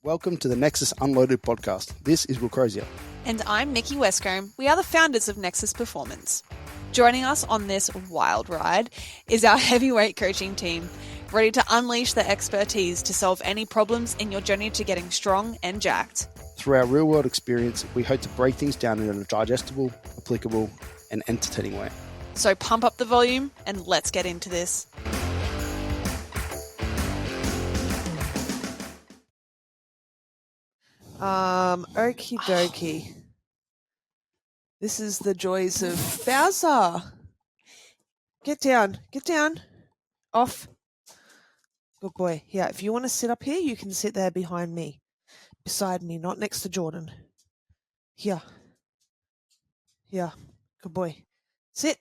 Welcome to the Nexus Unloaded podcast. This is Will Crozier. And I'm Mikki Westcombe. We are the founders of Nexus Performance. Joining us on this wild ride is our heavyweight coaching team, ready to unleash their expertise to solve any problems in your journey to getting strong and jacked. Through our real-world experience, we hope to break things down in a digestible, applicable, and entertaining way. So pump up the volume and let's get into this. Okie dokie. This is the joys of Bowser. Get down. Off. Good boy. Yeah, if you want to sit up here, you can sit there behind me. Beside me, not next to Jordan. Here. Good boy. Sit.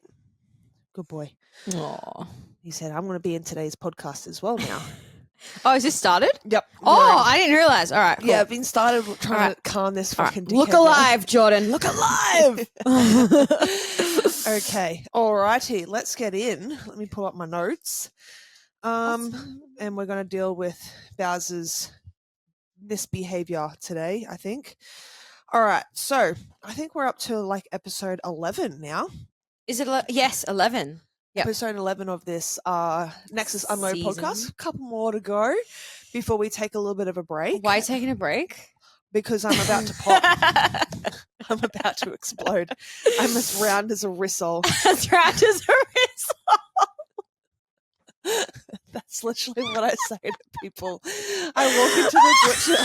Good boy. Aww. He said, I'm going to be in today's podcast as well now. Oh, is this started? Yep. Oh, I didn't realize. All right. Cool. Yeah, I've been started trying to calm this fucking dickhead Look down. alive, Jordan. Look alive. Okay. Alrighty. Let's get in. Let me pull up my notes. And we're going to deal with Bowser's misbehavior today, I think. All right. So I think we're up to like episode 11 now. Is it? Yes, 11. Yep. Episode 11 of this Nexus Unload Season. podcast. A couple more to go before we take a little bit of a break. Why are you taking a break? Because I'm about to pop. I'm about to explode. I'm as round as a rissole. As round as a wrist. That's literally what I say to people. I walk into the butcher.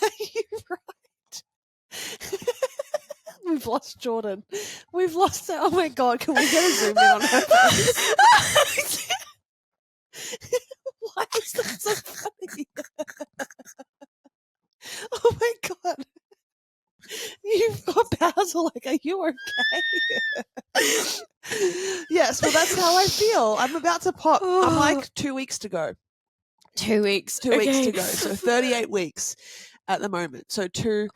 Are you right? We've lost Jordan. We've lost her. Oh my God, can we get a zoom in on her face? Why is that so funny? Oh my God. You've got Bowser, like, are you okay? Yes, well, that's how I feel. I'm about to pop. I'm like 2 weeks to go. 2 weeks. 2 weeks to go. So 38 weeks at the moment. So 2,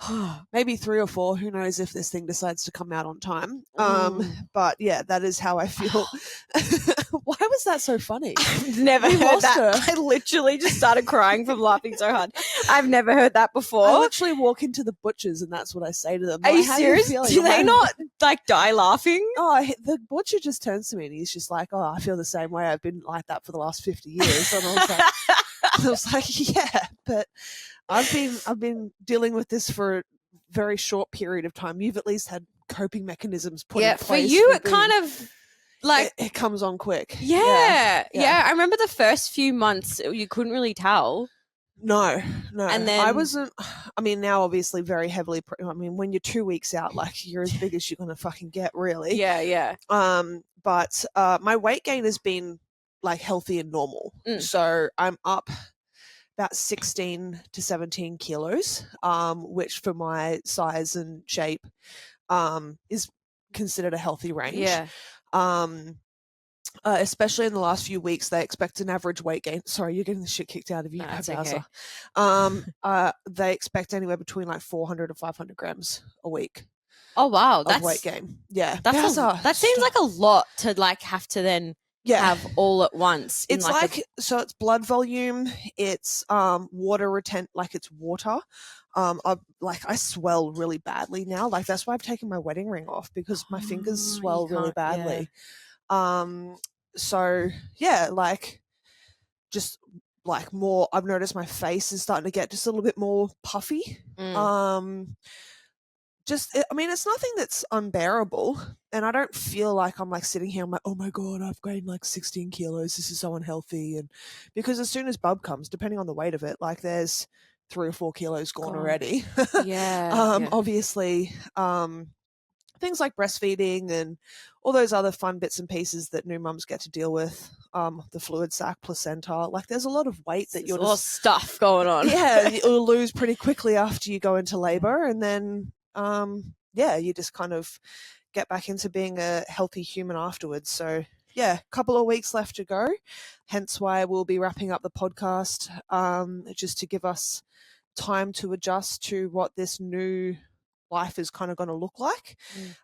maybe 3 or 4. Who knows if this thing decides to come out on time. But yeah, that is how I feel. Why was that so funny? I've never We heard lost that. her. I literally just started crying from laughing so hard. I've never heard that before. I literally walk into the butchers and that's what I say to them. Are Like, you "How serious? feeling?" Do I'm they like, not like die laughing? Oh, the butcher just turns to me and he's just like, "Oh, I feel the same way. I've been like that for the last 50 years." And I was like, "Yeah, but I've been dealing with this for a very short period of time. You've at least had coping mechanisms put in place." For you, it me. kind of like it comes on quick. Yeah. I remember the first few months you couldn't really tell. No. And then I wasn't. I mean, now obviously very heavily. When you're 2 weeks out, like you're as big as you're gonna fucking get, really. Yeah. But my weight gain has been like healthy and normal. So I'm up about 16 to 17 kilos, which for my size and shape is considered a healthy range. Yeah. Especially in the last few weeks, they expect an average weight gain. Sorry, you're getting the shit kicked out of you. No, it's Bowser. okay. They expect anywhere between like 400 to 500 grams a week Oh wow, of that's weight gain. Yeah, that seems like a lot to like have to then have all at once. It's so it's blood volume, it's water like it's water. I swell really badly now. Like that's why I've taken my wedding ring off because my fingers swell really badly. So yeah, like just like more. I've noticed my face is starting to get just a little bit more puffy. It's nothing that's unbearable, and I don't feel like I'm like sitting here. I'm like, oh my God, I've gained like 16 kilos. This is so unhealthy, and because as soon as Bub comes, depending on the weight of it, like there's 3 or 4 kilos gone already. Obviously, things like breastfeeding and all those other fun bits and pieces that new mums get to deal with, the fluid sac, placenta, like there's a lot of weight that there's a lot of stuff going on. Yeah, you'll lose pretty quickly after you go into labor, and then you just kind of get back into being a healthy human afterwards. So yeah, a couple of weeks left to go, hence why we'll be wrapping up the podcast, just to give us time to adjust to what this new life is kind of going to look like.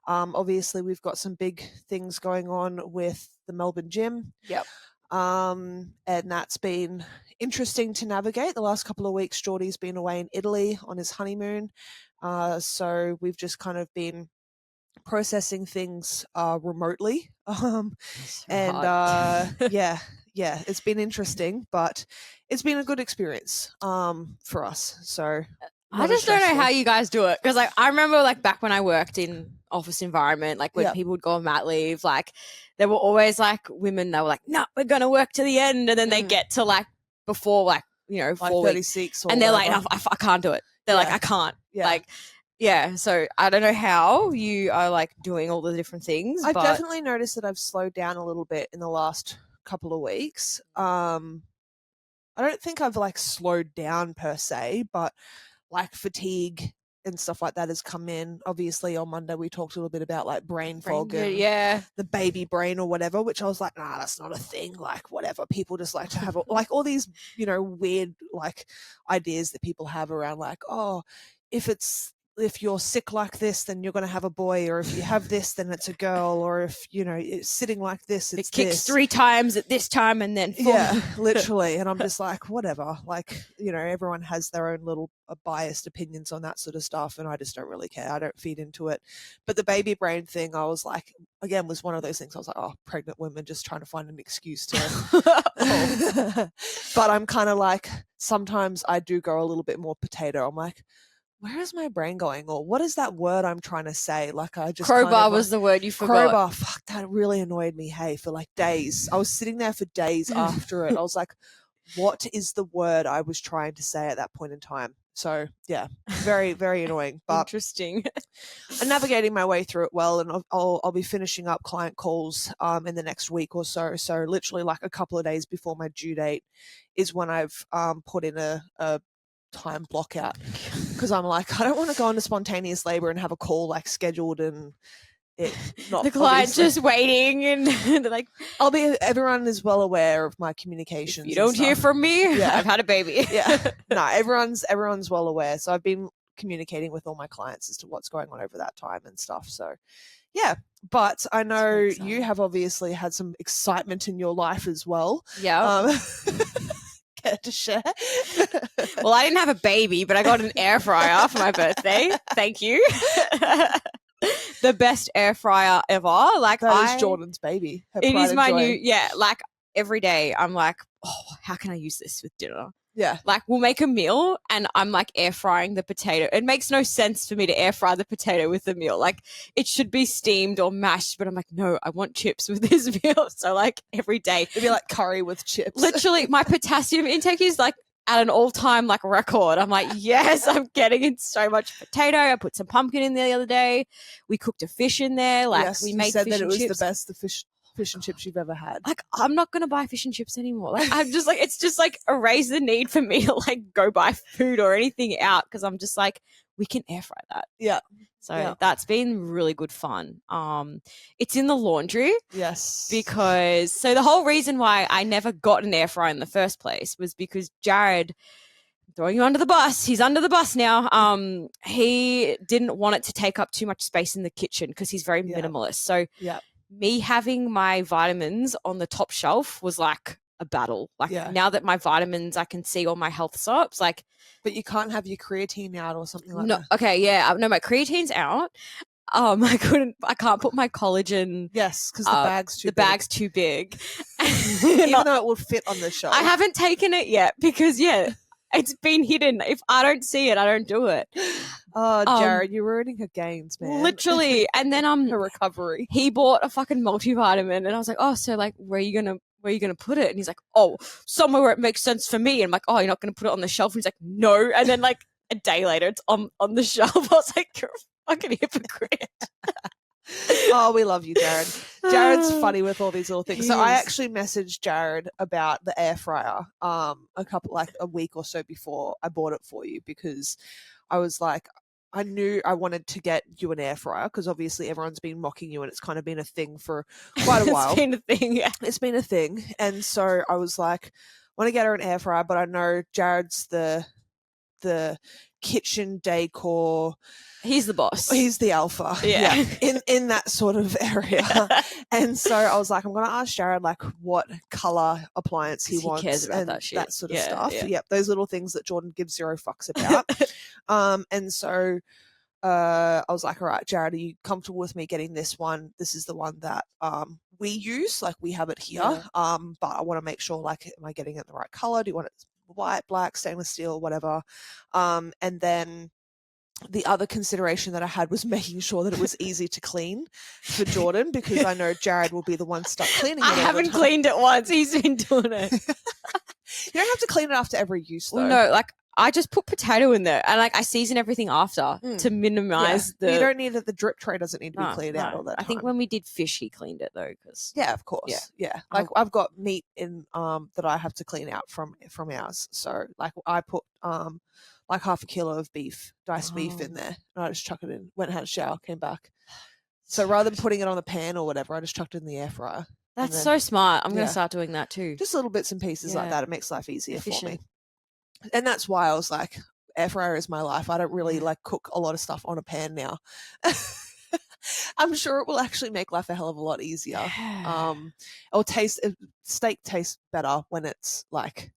Obviously, we've got some big things going on with the Melbourne gym. Yep. And that's been interesting to navigate. The last couple of weeks, Geordie's been away in Italy on his honeymoon. So we've just kind of been processing things remotely. Yeah, it's been interesting, but it's been a good experience for us. So I just don't know how you guys do it, because like I remember like back when I worked in office environment, like when people would go on mat leave, like there were always like women that were like, no, we're gonna work to the end, and then they get to like before like, you know, like 4 36 weeks, or and they're whatever. like, no, I can't do it. They're like, I can't. Like, yeah. So I don't know how you are like doing all the different things. I've but definitely noticed that I've slowed down a little bit in the last couple of weeks. I don't think I've like slowed down per se, but like fatigue and stuff like that has come in. Obviously on Monday we talked a little bit about like brain fog and the baby brain or whatever, which I was like, nah, that's not a thing. Like whatever, people just like to have like all these, you know, weird like ideas that people have around like, oh, if you're sick like this, then you're going to have a boy, or if you have this, then it's a girl, or if, you know, it's sitting like this, it's it kicks this. 3 times at this time and then 4. Yeah, literally. And I'm just like, whatever. Like, you know, everyone has their own little biased opinions on that sort of stuff, and I just don't really care. I don't feed into it. But the baby brain thing, I was like, again, was one of those things. I was like, oh, pregnant women just trying to find an excuse to. But I'm kind of like, sometimes I do go a little bit more potato. I'm like, where is my brain going? Or what is that word I'm trying to say? Like I just crowbar was the word you forgot. Crowbar, fuck, that really annoyed me, hey, for like days. I was sitting there for days after it. I was like, what is the word I was trying to say at that point in time? So yeah, very, very annoying. But interesting. I'm navigating my way through it well, and I'll be finishing up client calls in the next week or so. So literally like a couple of days before my due date is when I've put in a time block out, because I'm like, I don't want to go into spontaneous labor and have a call like scheduled and it not the client's just waiting, and they're like, everyone is well aware of my communications. If you don't hear from me, I've had a baby. No, everyone's well aware. So I've been communicating with all my clients as to what's going on over that time and stuff. So yeah, but I know you have obviously had some excitement in your life as well. Yeah. Care to share? Well, I didn't have a baby, but I got an air fryer for my birthday. Thank you. The best air fryer ever. Like that is Jordan's baby. It is my new, like every day I'm like, oh, how can I use this with dinner? Yeah. Like we'll make a meal and I'm like air frying the potato. It makes no sense for me to air fry the potato with the meal. Like it should be steamed or mashed, but I'm like, no, I want chips with this meal. So like every day. It'd be like curry with chips. Literally my potassium intake is like at an all-time like record. I'm like, yes, I'm getting in so much potato. I put some pumpkin in there the other day. We cooked a fish in there. Like we made said fish that it and was chips. the best fish and chips you've ever had. Like I'm not gonna buy fish and chips anymore. Like I'm just like, it's just like erase the need for me to like go buy food or anything out, because I'm just like, we can air fry that. Yeah. So that's been really good fun. It's in the laundry. Yes. Because so the whole reason why I never got an air fryer in the first place was because Jared, throwing you under the bus, he's under the bus now. He didn't want it to take up too much space in the kitchen because he's very minimalist. So me having my vitamins on the top shelf was like a battle. Like now that my vitamins, I can see all my health stops. Like, but you can't have your creatine out or something like that. Okay, yeah, no, my creatine's out. I can't put my collagen. Yes, because the bag's too big. Even though it will fit on the shelf. I haven't taken it yet because it's been hidden. If I don't see it, I don't do it. Oh, Jared, you're ruining her gains, man. Literally. And then her recovery. He bought a fucking multivitamin, and I was like, oh, so like, where are you gonna put it? And he's like, oh, somewhere where it makes sense for me. And I'm like, oh, you're not gonna put it on the shelf? And he's like, no. And then like a day later, it's on the shelf. I was like, you're a fucking hypocrite. Oh, we love you, Jared. Jared's funny with all these little things. So I actually messaged Jared about the air fryer a week or so before I bought it for you, because I was like, I knew I wanted to get you an air fryer because obviously everyone's been mocking you and it's kind of been a thing for quite a while. It's been a thing, yeah. It's been a thing. And so I was like, I want to get her an air fryer, but I know Jared's the the kitchen decor. He's the boss. He's the alpha. Yeah. In that sort of area. And so I was like, I'm going to ask Jared like what color appliance he wants. cares about and that shit. that sort of Yeah, stuff. yeah. Yep. Those little things that Jordan gives zero fucks about. And so I was like, all right, Jared, are you comfortable with me getting this one? This is the one that we use. Like we have it here. Yeah. But I want to make sure, like, am I getting it the right color? Do you want it white, black, stainless steel, whatever? And then the other consideration that I had was making sure that it was easy to clean for Jordan, because I know Jared will be the one stuck cleaning it. I haven't cleaned it once. He's been doing it. You don't have to clean it after every use, though. Well, no, like I just put potato in there and like I season everything after to minimize the. You don't need it. The drip tray doesn't need to be cleaned out all that time. I think when we did fish, he cleaned it though, because yeah, of course, yeah. Like I've got meat in that I have to clean out from ours. So like I put like half a kilo of beef, diced beef in there, and I just chuck it in. Went and had a shower, came back. So rather than putting it on the pan or whatever, I just chucked it in the air fryer. That's so smart. I'm going yeah. to start doing that too. Just little bits and pieces like Yeah. that. It makes life easier for me. Efficient. And that's why I was like, air fryer is my life. I don't really like cook a lot of stuff on a pan now. I'm sure it will actually make life a hell of a lot easier. Or steak tastes better when it's like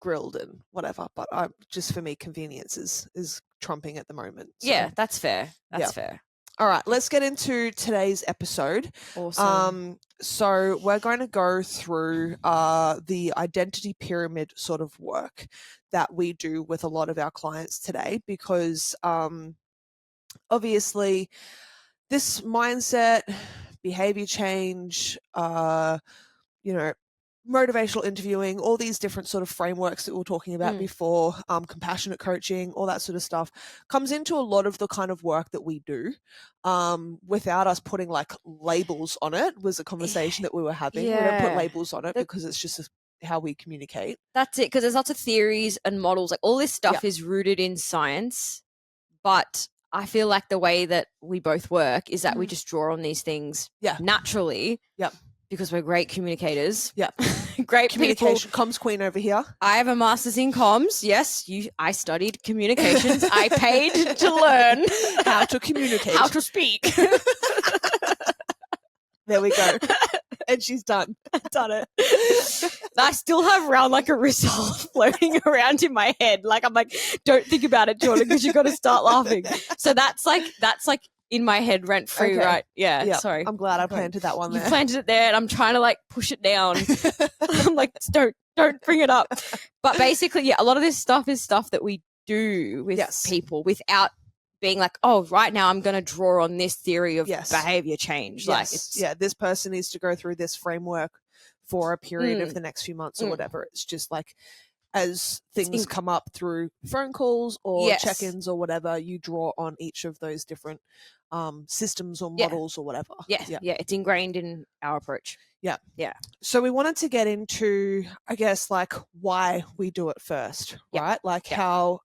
grilled and whatever. But just for me, convenience is trumping at the moment. So. Yeah, that's fair. That's fair. All right, let's get into today's episode. Awesome. So we're going to go through the identity pyramid sort of work that we do with a lot of our clients today, because obviously this mindset, behavior change, motivational interviewing, all these different sort of frameworks that we were talking about before, compassionate coaching, all that sort of stuff comes into a lot of the kind of work that we do without us putting like labels on it, was a conversation that we were having. We don't put labels on it because it's just how we communicate. That's it, because there's lots of theories and models. Like all this stuff is rooted in science, but I feel like the way that we both work is that we just draw on these things naturally. Yep. Because we're great communicators. Yep. Great Communication, people. comms queen over here. I have a master's in comms. Yes, I studied communications. I paid to learn how to communicate. How to speak. There we go. And she's done. Done it. I still have round like a result floating around in my head. Like I'm like, don't think about it, Jordan, because you've got to start laughing. So that's like in my head rent free, right? Yeah. Yep. Sorry. I'm glad I planted that one You there. planted it there and I'm trying to like push it down. I'm like, don't bring it up. But basically, a lot of this stuff is stuff that we do with people without being like, oh, right now I'm going to draw on this theory of behavior change. Like, this person needs to go through this framework for a period of the next few months or whatever. It's just like, as things come up through phone calls or check-ins or whatever, you draw on each of those different systems or models or whatever. Yeah, it's ingrained in our approach. Yeah. Yeah. So we wanted to get into, I guess, like why we do it first, right? Like how,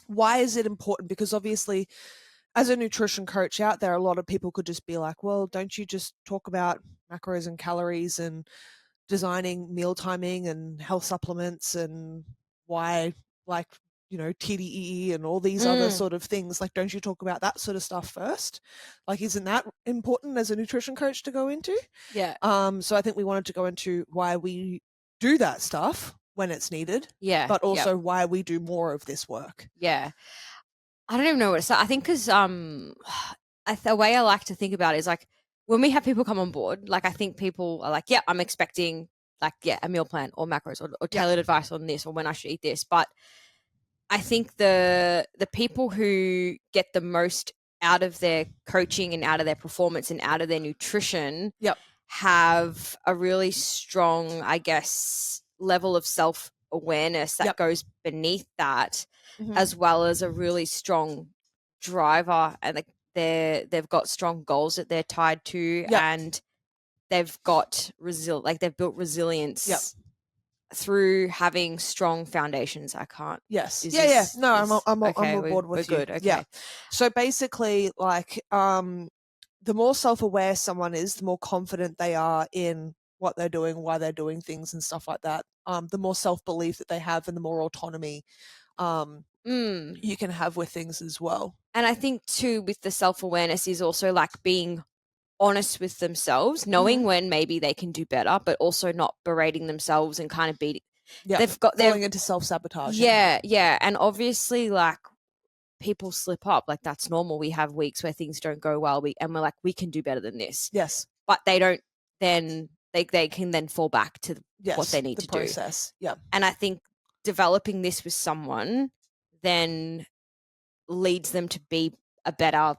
why is it important? Because obviously as a nutrition coach out there, a lot of people could just be like, well, don't you just talk about macros and calories and designing meal timing and health supplements and why, like, TDEE and all these other sort of things, like, don't you talk about that sort of stuff first? Like, isn't that important as a nutrition coach to go into? Yeah. So I think we wanted to go into why we do that stuff when it's needed. Yeah. But also why we do more of this work. Yeah. I don't even know what to say. I think because the way I like to think about it is like, when we have people come on board, like I think people are like, I'm expecting like, a meal plan or macros or tailored advice on this or when I should eat this. But I think the people who get the most out of their coaching and out of their performance and out of their nutrition have a really strong, I guess, level of self-awareness that goes beneath that, as well as a really strong driver, and they've got strong goals that they're tied to, and they've got they've built resilience through having strong foundations. I can't. Yes. No, I'm on board with you. Good. Okay. Yeah. So basically, like, the more self-aware someone is, the more confident they are in what they're doing, why they're doing things and stuff like that. The more self-belief that they have and the more autonomy you can have with things as well. And I think too, with the self-awareness is also like being honest with themselves, knowing when maybe they can do better, but also not berating themselves and kind of beating. Yeah, They've got falling into self-sabotage. Yeah, and obviously, like, people slip up. Like, that's normal. We have weeks where things don't go well, and we're like, we can do better than this. Yes. But they don't. Then they can then fall back to Yes, what they need to process. do. Yeah. And I think developing this with someone then leads them to be a better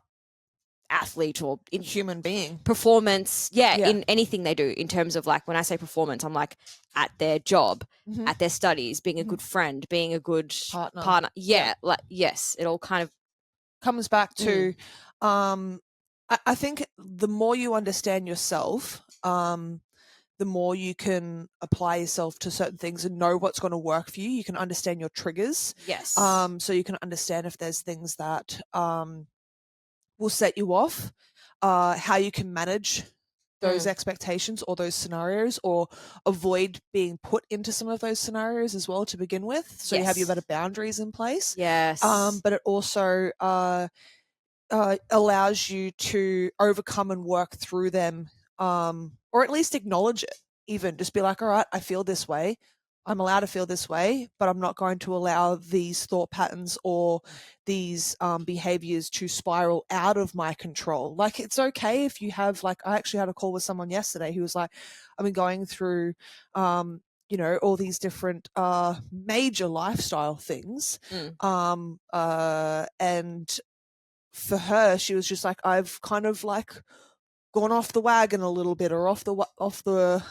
athlete or in Human being. performance, in anything they do. In terms of, like, when I say performance, I'm like at their job, at their studies, being a good friend, being a good partner. Like, yes, it all kind of comes back to I think the more you understand yourself, the more you can apply yourself to certain things and know what's going to work for you. You can understand your triggers. Yes. So you can understand if there's things that will set you off, how you can manage those expectations or those scenarios, or avoid being put into some of those scenarios as well to begin with. So you have your better boundaries in place. Yes. But it also allows you to overcome and work through them, or at least acknowledge it. Even just be like, all right, I feel this way. I'm allowed to feel this way, but I'm not going to allow these thought patterns or these behaviors to spiral out of my control. Like, it's okay if you have, like, I actually had a call with someone yesterday who was like, I've been going through, all these different major lifestyle things. And for her, she was just like, I've kind of like gone off the wagon a little bit, or off the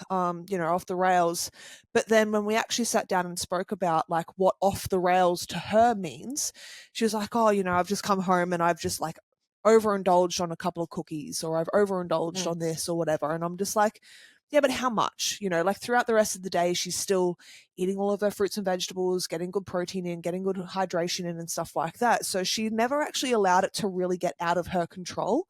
rails. But then when we actually sat down and spoke about like what off the rails to her means, she was like, oh, I've just come home and I've just like overindulged on a couple of cookies, or I've overindulged on this or whatever. And I'm just like, yeah, but how much? Like throughout the rest of the day, she's still eating all of her fruits and vegetables, getting good protein in, getting good hydration in and stuff like that. So she never actually allowed it to really get out of her control,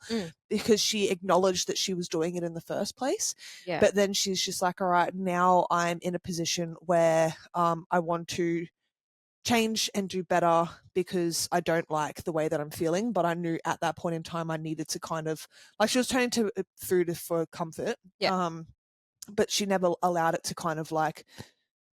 because she acknowledged that she was doing it in the first place. Yeah. But then she's just like, all right, now I'm in a position where I want to change and do better, because I don't like the way that I'm feeling. But I knew at that point in time I needed to kind of, like, she was turning to food for comfort. But she never allowed it to kind of like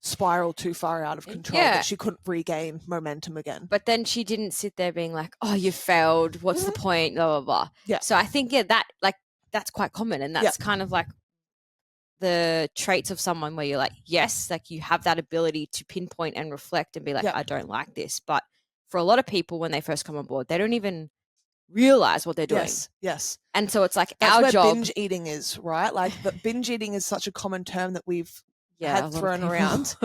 spiral too far out of control, that she couldn't regain momentum again. But then she didn't sit there being like, oh, you failed. What's the point? Blah, blah, blah. Yeah. So I think, that's quite common. And that's kind of like the traits of someone where you're like, yes, like you have that ability to pinpoint and reflect and be like, I don't like this. But for a lot of people, when they first come on board, they don't even realize what they're doing. Yes. And so it's like that's our where job. Binge eating is, right? Like, but binge eating is such a common term that we've had thrown around,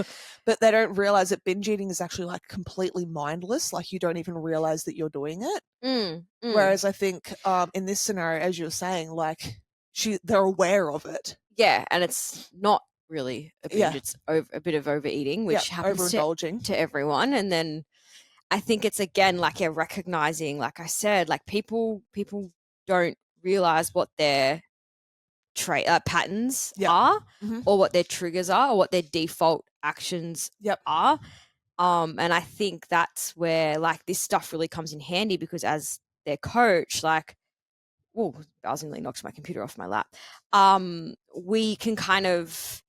but they don't realize that binge eating is actually like completely mindless. Like, you don't even realize that you're doing it. Whereas I think in this scenario, as you were saying, like they're aware of it. Yeah, and it's not really a binge. It's a bit of overeating, which happens overindulging to everyone. And then I think it's again like recognizing, like I said, like people don't realize what their patterns are, or what their triggers are, or what their default actions are. And I think that's where like this stuff really comes in handy, because as their coach, like, whoa, bouncingly knocks my computer off my lap. We can kind of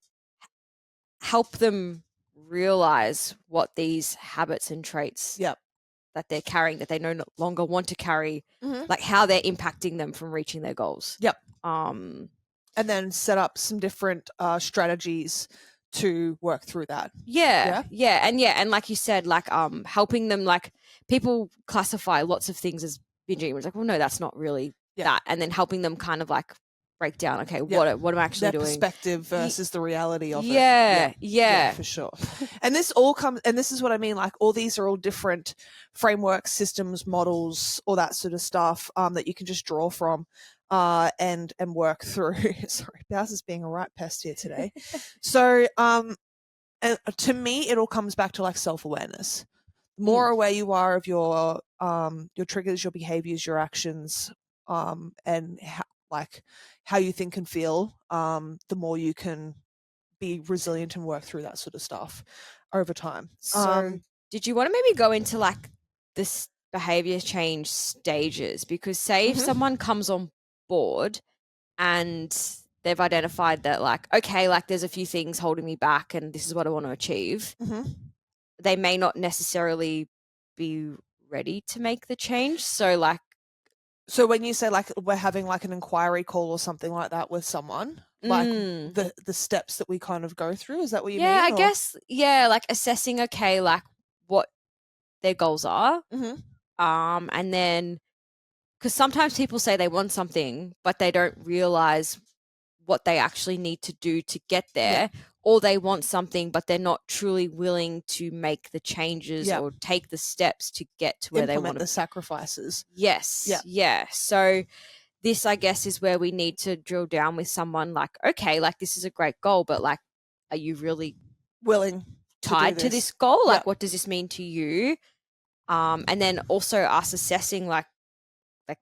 help them realize what these habits and traits that they're carrying, that they no longer want to carry, like how they're impacting them from reaching their goals. And then set up some different strategies to work through that. And like you said, like helping them, like people classify lots of things as binging. It's like, well, no, that's not really that. And then helping them kind of like break down, okay, what am I actually doing? Perspective versus the reality of it. Yeah, for sure. And this all comes, and this is what I mean, like all these are all different frameworks, systems, models, all that sort of stuff that you can just draw from and work through. Sorry, Bowser's is being a right pest here today. So and to me, it all comes back to like self-awareness. The more aware you are of your triggers, your behaviors, your actions, and how you think and feel, the more you can be resilient and work through that sort of stuff over time. So did you want to maybe go into like this behavior change stages? Because say if someone comes on board and they've identified that like, okay, like there's a few things holding me back and this is what I want to achieve, they may not necessarily be ready to make the change. So like, So when you say like we're having like an inquiry call or something like that with someone, like the steps that we kind of go through, is that what you mean? yeah, I or- guess, yeah, like assessing, okay, like what their goals are. And then, because sometimes people say they want something, but they don't realize what they actually need to do to get there, or they want something, but they're not truly willing to make the changes or take the steps to get to where they want the sacrifices. Yes. Yeah. So this, I guess, is where we need to drill down with someone like, okay, like this is a great goal, but like, are you really Willing tied to this goal? Like, what does this mean to you? And then also us assessing like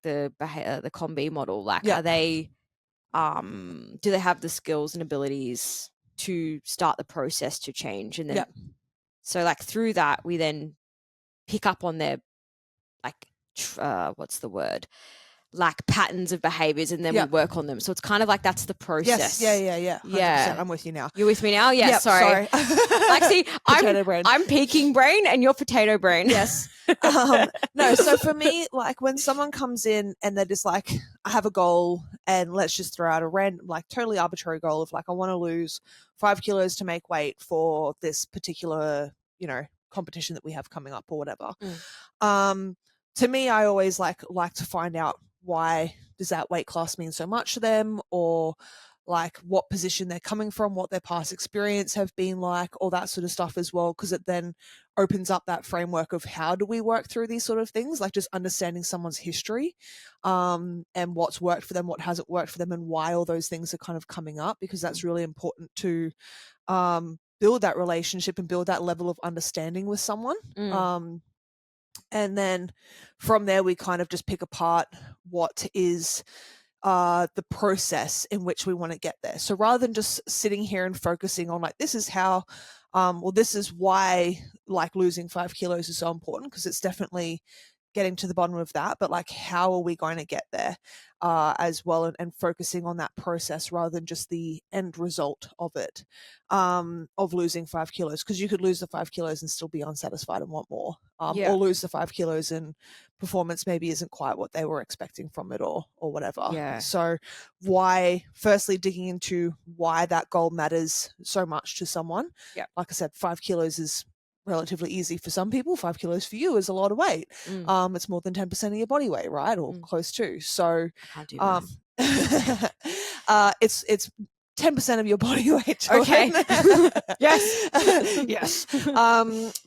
the COMB model, like are they do they have the skills and abilities to start the process to change? And then so like through that we then pick up on their like what's the word, like patterns of behaviors, and then we work on them. So it's kind of like that's the process. Yes. Yeah. I'm with you now. You're with me now? Yeah, sorry. Like, see, I'm peaking brain and you're potato brain. Yes. No, so for me, like when someone comes in and they're just like, I have a goal and let's just throw out a random, like totally arbitrary goal of like, I want to lose 5 kilos to make weight for this particular, competition that we have coming up or whatever. To me, I always like to find out why does that weight class mean so much to them, or like what position they're coming from, what their past experience have been like, all that sort of stuff as well, because it then opens up that framework of how do we work through these sort of things, like just understanding someone's history and what's worked for them, what hasn't worked for them, and why all those things are kind of coming up, because that's really important to build that relationship and build that level of understanding with someone. And then from there, we kind of just pick apart what is the process in which we want to get there. So rather than just sitting here and focusing on like, this is how, this is why like losing 5 kilos is so important, because it's definitely getting to the bottom of that, but like, how are we going to get there as well, and focusing on that process rather than just the end result of it, of losing 5 kilos, because you could lose the 5 kilos and still be unsatisfied and want more, or lose the 5 kilos and performance maybe isn't quite what they were expecting from it, or whatever. So why, firstly, digging into why that goal matters so much to someone. Like I said, 5 kilos is relatively easy for some people. 5 kilos for you is a lot of weight. It's more than 10% of your body weight, right? Or close to. So I can't do math. It's 10% of your body weight. Okay. Yes. Yes.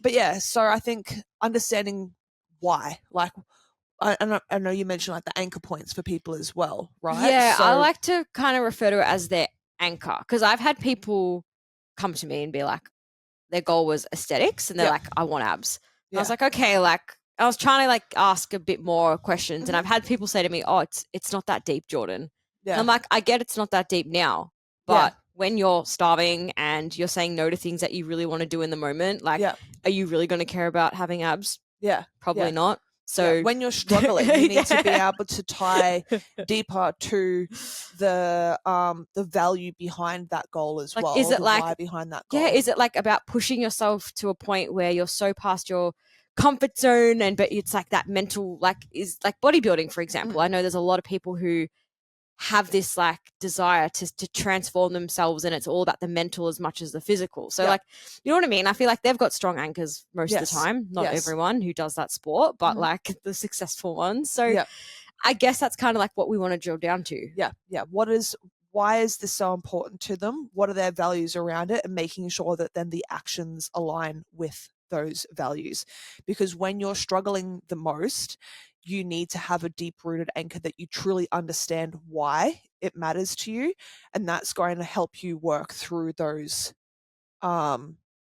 But yeah, so I think understanding why, like, I know you mentioned like the anchor points for people as well, right? Yeah, so, I like to kind of refer to it as their anchor, because I've had people come to me and be like, their goal was aesthetics, and they're like, I want abs. I was like, okay, like I was trying to like ask a bit more questions, and I've had people say to me, oh, it's not that deep, Jordan. And I'm like, I get it's not that deep now, but when you're starving and you're saying no to things that you really want to do in the moment, like, are you really going to care about having abs? Probably not. So when you're struggling, you need to be able to tie deeper to the value behind that goal as well. Is it like why behind that goal? Yeah, is it like about pushing yourself to a point where you're so past your comfort zone, but it's like that mental, like, is like bodybuilding, for example. I know there's a lot of people who have this like desire to transform themselves, and it's all about the mental as much as the physical. So like, you know what I mean? I feel like they've got strong anchors most of the time. Not everyone who does that sport, but like the successful ones. So I guess that's kind of like what we want to drill down to. Why is this so important to them? What are their values around it? And making sure that then the actions align with those values. Because when you're struggling the most, you need to have a deep-rooted anchor that you truly understand why it matters to you, and that's going to help you work through those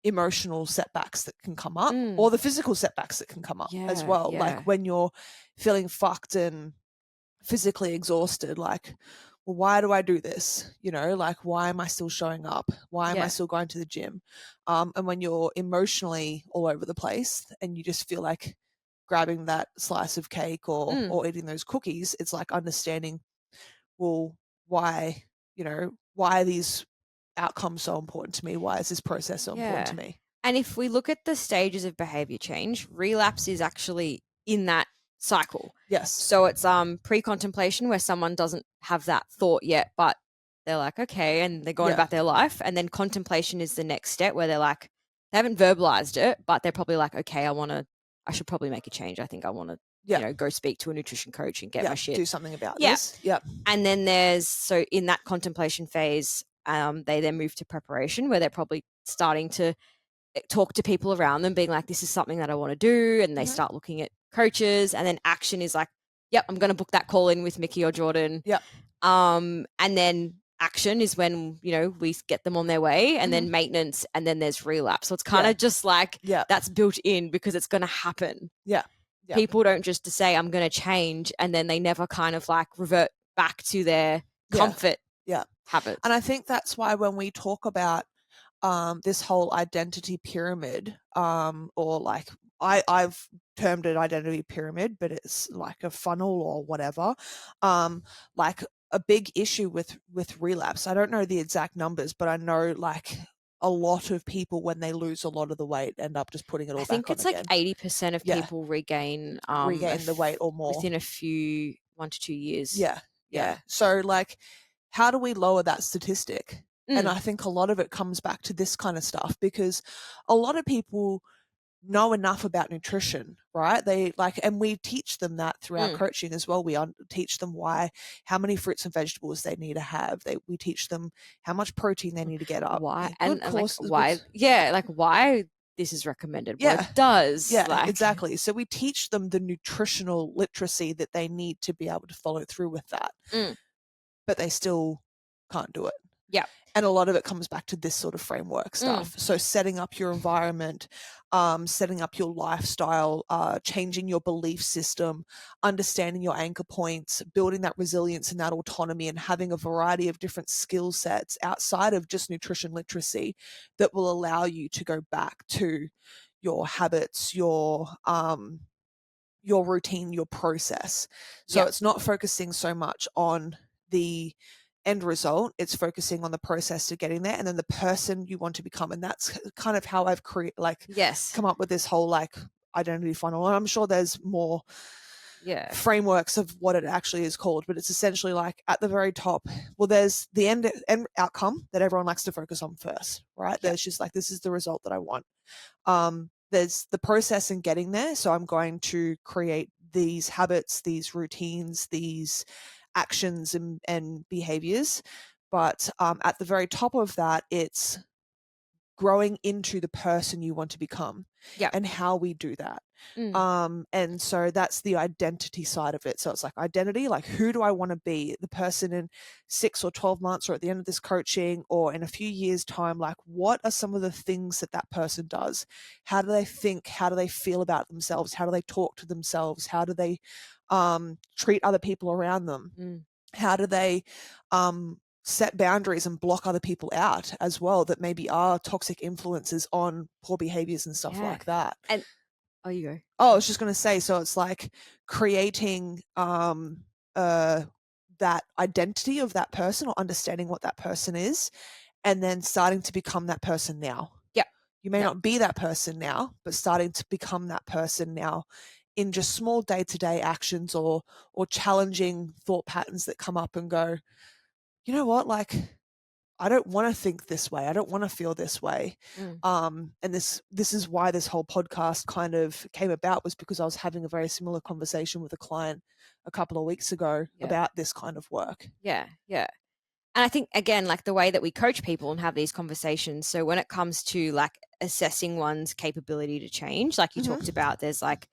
emotional setbacks that can come up, or the physical setbacks that can come up as well. Like when you're feeling fucked and physically exhausted, like well, why do I do this? You know, like, why am I still showing up? Why am I Yeah. still going to the gym? And when you're emotionally all over the place and you just feel like grabbing that slice of cake or eating those cookies, it's like understanding, well, why, you know, why are these outcomes so important to me? Why is this process so important to me? And if we look at the stages of behavior change, relapse is actually in that cycle. Yes. So it's pre-contemplation, where someone doesn't have that thought yet, but they're like, okay, and they're going Yeah. about their life. And then contemplation is the next step, where they're like, they haven't verbalized it, but they're probably like, okay, I should probably make a change. I think I want to, Yeah. you know, go speak to a nutrition coach and get my shit. Do something about Yeah. this. Yeah. And then so in that contemplation phase, they then move to preparation, where they're probably starting to talk to people around them, being like, this is something that I want to do. And they start looking at coaches. And then action is like, yep, I'm going to book that call in with Mikki or Jordan. Yep. And then action is when, you know, we get them on their way, and then maintenance, and then there's relapse. So it's kind of just like, that's built in because it's going to happen. Yeah. People don't just say, I'm going to change, and then they never kind of like revert back to their comfort habits. And I think that's why when we talk about this whole identity pyramid, or like I've termed it identity pyramid, but it's like a funnel or whatever. Like a big issue with relapse. I don't know the exact numbers, but I know like a lot of people, when they lose a lot of the weight, end up just putting it all back on again. I think it's like 80% of people regain the weight or more within 1 to 2 years. Yeah. So like, how do we lower that statistic? And I think a lot of it comes back to this kind of stuff, because a lot of people know enough about nutrition, right? They like, and we teach them that through our coaching as well. We teach them how many fruits and vegetables they need to have. We teach them how much protein they need to get up. Why? And like, why? Yeah. Like why this is recommended. What it does. Yeah, like. exactly. So we teach them the nutritional literacy that they need to be able to follow through with that. But they still can't do it. Yeah. And a lot of it comes back to this sort of framework stuff. So setting up your environment, setting up your lifestyle, changing your belief system, understanding your anchor points, building that resilience and that autonomy, and having a variety of different skill sets outside of just nutrition literacy that will allow you to go back to your habits, your routine, your process. So it's not focusing so much on the end result, it's focusing on the process to getting there, and then the person you want to become. And that's kind of how I've come up with this whole like identity funnel. And I'm sure there's more frameworks of what it actually is called, but it's essentially like at the very top, well, there's the end outcome that everyone likes to focus on first, right? There's just like, this is the result that I want. There's the process in getting there. So I'm going to create these habits, these routines, these actions and behaviors. But at the very top of that, it's growing into the person you want to become and how we do that. And so that's the identity side of it. So it's like identity, like who do I want to be? The person in 6 or 12 months, or at the end of this coaching, or in a few years' time, like what are some of the things that person does? How do they think? How do they feel about themselves? How do they talk to themselves? How do they treat other people around them? How do they set boundaries and block other people out as well that maybe are toxic influences on poor behaviors and stuff like that? And you go. I was just going to say, so it's like creating that identity of that person, or understanding what that person is, and then starting to become that person now. You may not be that person now, but starting to become that person now in just small day-to-day actions or challenging thought patterns that come up and go, you know what, like, I don't want to think this way. I don't want to feel this way. And this is why this whole podcast kind of came about, was because I was having a very similar conversation with a client a couple of weeks ago about this kind of work. Yeah. And I think, again, like the way that we coach people and have these conversations. So when it comes to like assessing one's capability to change, like you talked about, there's like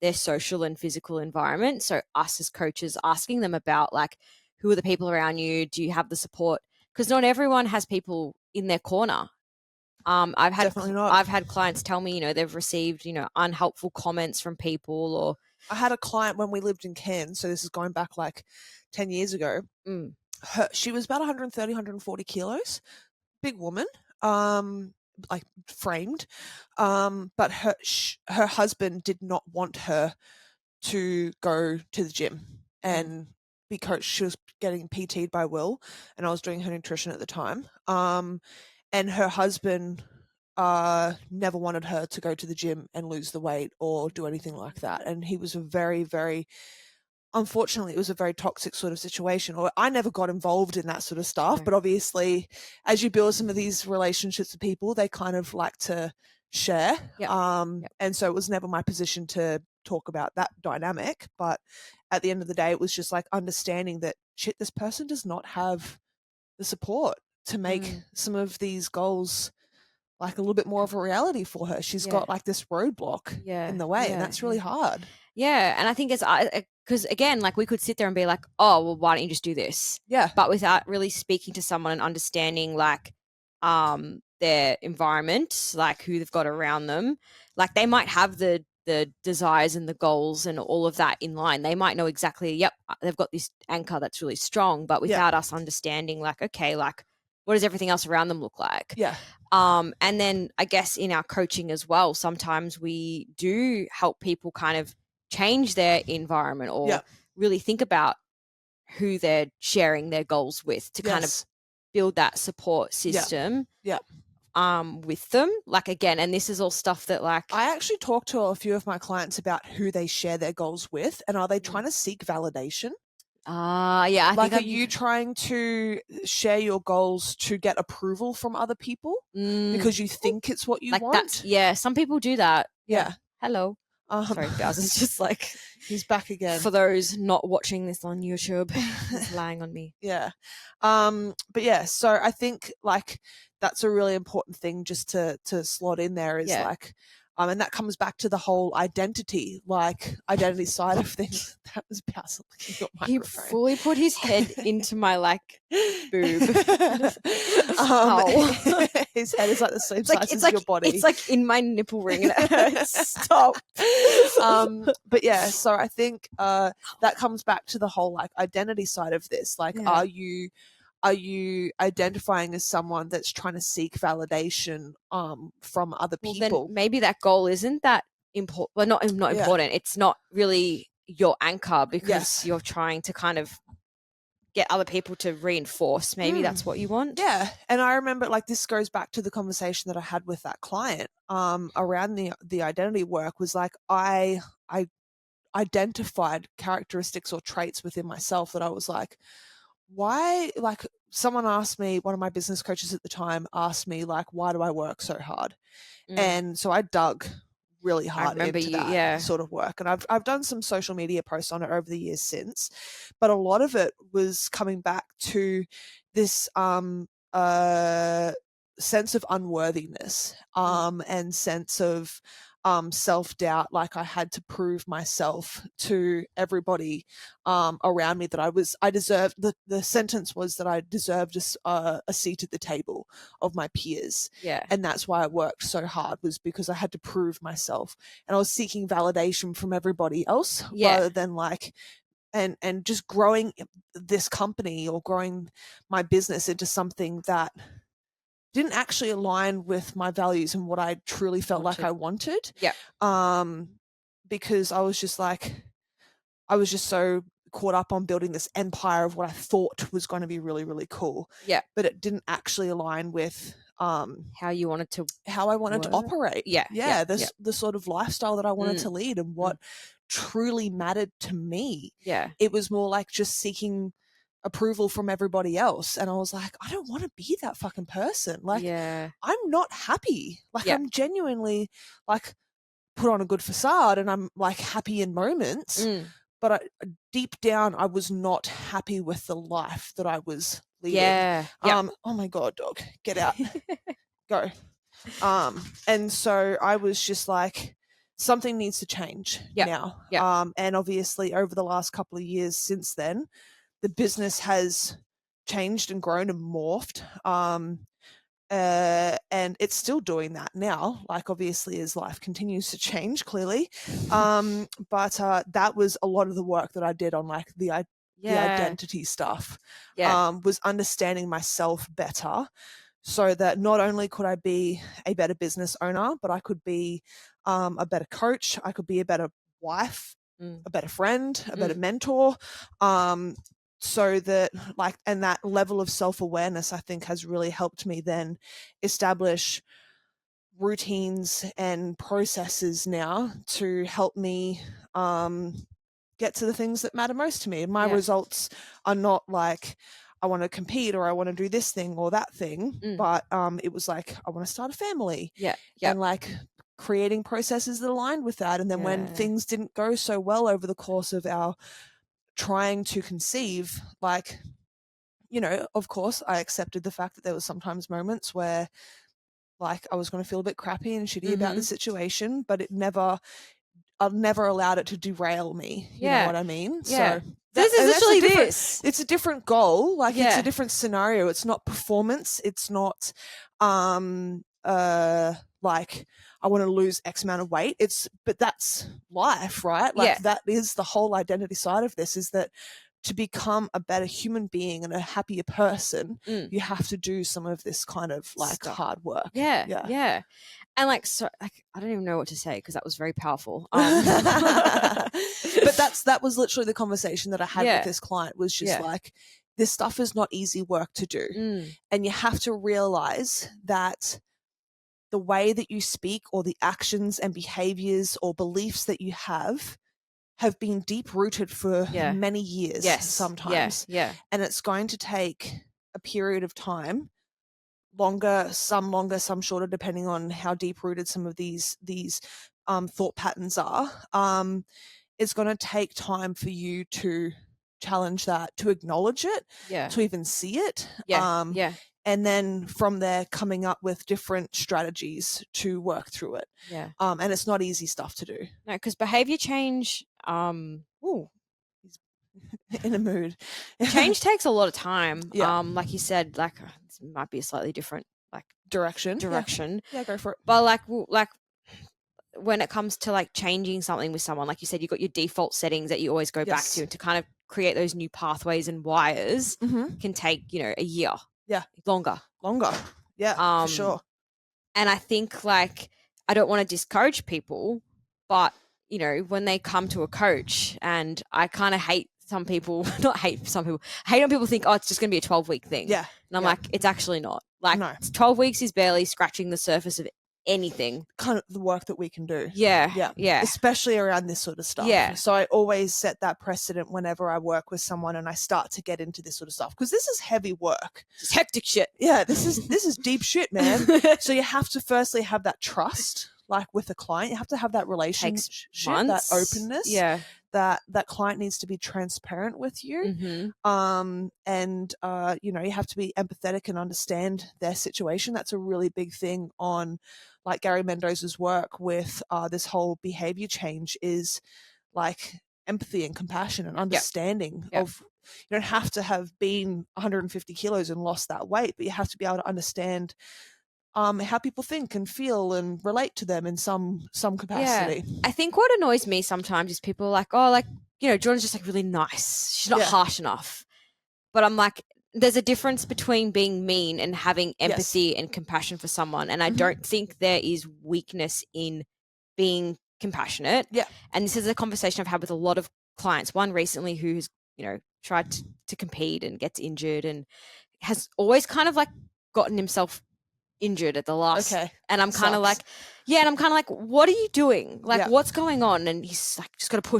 their social and physical environment. So us as coaches asking them about like, who are the people around you? Do you have the support? Because not everyone has people in their corner. I've had clients tell me, you know, they've received, you know, unhelpful comments from people. Or I had a client when we lived in Cairns, so this is going back like 10 years ago. she was about 130, 140 kilos, big woman, like framed, but her husband did not want her to go to the gym and be coached. She was getting PT'd by Will, and I was doing her nutrition at the time. And her husband never wanted her to go to the gym and lose the weight or do anything like that. And he was a very, very, unfortunately, it was a very toxic sort of situation. Or I never got involved in that sort of stuff, but obviously, as you build some of these relationships with people, they kind of like to share. And so it was never my position to talk about that dynamic. But at the end of the day, it was just like understanding that shit, this person does not have the support to make some of these goals like a little bit more of a reality for her. She's got like this roadblock in the way, and that's really hard. Yeah, and I think it's because again, like we could sit there and be like, oh, well, why don't you just do this? Yeah. But without really speaking to someone and understanding like their environment, like who they've got around them, like they might have the desires and the goals and all of that in line. They might know exactly, yep, they've got this anchor that's really strong, but without us understanding like, okay, like what does everything else around them look like? Yeah. And then I guess in our coaching as well, sometimes we do help people kind of change their environment or really think about who they're sharing their goals with to kind of build that support system with them. Like again, and this is all stuff that like I actually talked to a few of my clients about who they share their goals with, and are they trying to seek validation? Yeah. Like, are you trying to share your goals to get approval from other people because you think it's what you like want? Yeah, some people do that. Yeah. Hello. Sorry, Bowser's just like he's back again. For those not watching this on YouTube, he's lying on me. Yeah. But yeah, so I think like that's a really important thing just to slot in there is like and that comes back to the whole identity side of things. That was Bowser looking at my He microphone. fully put his head into my like boob. His head is like the same size as your body. It's like in my nipple ring and it hurts. Stop. But yeah, so I think that comes back to the whole like identity side of this. Like, are you identifying as someone that's trying to seek validation from other people? Then maybe that goal isn't that important. Well, not important. It's not really your anchor because you're trying to kind of get other people to reinforce. Maybe that's what you want. Yeah. And I remember like this goes back to the conversation that I had with that client around the identity work was like I identified characteristics or traits within myself that I was like, why, like someone asked me, one of my business coaches at the time asked me like, why do I work so hard? And so I dug really hard into that sort of work. And I've done some social media posts on it over the years since, but a lot of it was coming back to this sense of unworthiness and sense of self-doubt, like I had to prove myself to everybody around me that I deserved, the sentence was that I deserved a seat at the table of my peers. And that's why I worked so hard, was because I had to prove myself, and I was seeking validation from everybody else rather than like and just growing this company or growing my business into something that didn't actually align with my values and what I truly felt like I wanted. Because I was just so caught up on building this empire of what I thought was going to be really, really cool. But it didn't actually align with how you wanted to how I wanted to operate. The sort of lifestyle that I wanted to lead and what truly mattered to me. It was more like just seeking approval from everybody else, and I was like, I don't want to be that fucking person. Like I'm not happy. Like I'm genuinely like put on a good facade and I'm like happy in moments, but deep down I was not happy with the life that I was leading. Oh my god, dog, get out. Go. And so I was just like, something needs to change now. And obviously over the last couple of years since then, the business has changed and grown and morphed. And it's still doing that now, like obviously as life continues to change, clearly. But that was a lot of the work that I did on like the the identity stuff. Yeah. Was understanding myself better, so that not only could I be a better business owner, but I could be a better coach. I could be a better wife, a better friend, a better mentor. So that and that level of self-awareness, I think, has really helped me then establish routines and processes now to help me get to the things that matter most to me. And my results are not like I want to compete or I want to do this thing or that thing, but it was like I want to start a family. And like creating processes that aligned with that. And then when things didn't go so well over the course of our trying to conceive, like, you know, of course I accepted the fact that there was sometimes moments where like I was going to feel a bit crappy and shitty about the situation, but I've never allowed it to derail me. You know what I mean? Yeah. So this is literally this. It's a different goal. Like it's a different scenario. It's not performance. It's not like I want to lose X amount of weight. But that's life, right? Like that is the whole identity side of this, is that to become a better human being and a happier person, you have to do some of this kind of like hard work. Yeah. And like, so like, I don't even know what to say because that was very powerful. But that was literally the conversation that I had with this client, was just like, this stuff is not easy work to do. And you have to realize that the way that you speak or the actions and behaviors or beliefs that you have been deep rooted for many years sometimes. And it's going to take a period of time, longer, some shorter, depending on how deep rooted some of these thought patterns are. It's going to take time for you to challenge that, to acknowledge it, to even see it. And then from there coming up with different strategies to work through it. And it's not easy stuff to do. No, because behavior change, in a mood. Change takes a lot of time. Like you said, like this might be a slightly different like direction. Yeah, go for it. But like when it comes to like changing something with someone, like you said, you've got your default settings that you always go back to, and to kind of create those new pathways and wires can take, you know, a year. Longer. Yeah, for sure. And I think like I don't want to discourage people, but you know, when they come to a coach, and I kind of hate on people think, oh, it's just going to be a 12-week thing. And I'm like, it's actually not. Like 12 weeks is barely scratching the surface of anything. Kind of the work that we can do. Yeah. Especially around this sort of stuff. So I always set that precedent whenever I work with someone and I start to get into this sort of stuff, because this is heavy work. It's hectic shit. Yeah, this is deep shit, man. So you have to firstly have that trust, like with a client. You have to have that relationship, that openness. That client needs to be transparent with you. And you know, you have to be empathetic and understand their situation. That's a really big thing on like Gary Mendoza's work with this whole behavior change, is like empathy and compassion and understanding of, you don't have to have been 150 kilos and lost that weight, but you have to be able to understand how people think and feel and relate to them in some capacity. I think what annoys me sometimes is people are like, oh, like, you know, Jordan's just like really nice. She's not harsh enough. But I'm like, there's a difference between being mean and having empathy and compassion for someone. And I don't think there is weakness in being compassionate. And this is a conversation I've had with a lot of clients. One recently who's, you know, tried to compete and gets injured and has always kind of like gotten himself injured at the last. And I'm kind of like, and I'm kind of like, what are you doing? Like, what's going on? And he's like, just got to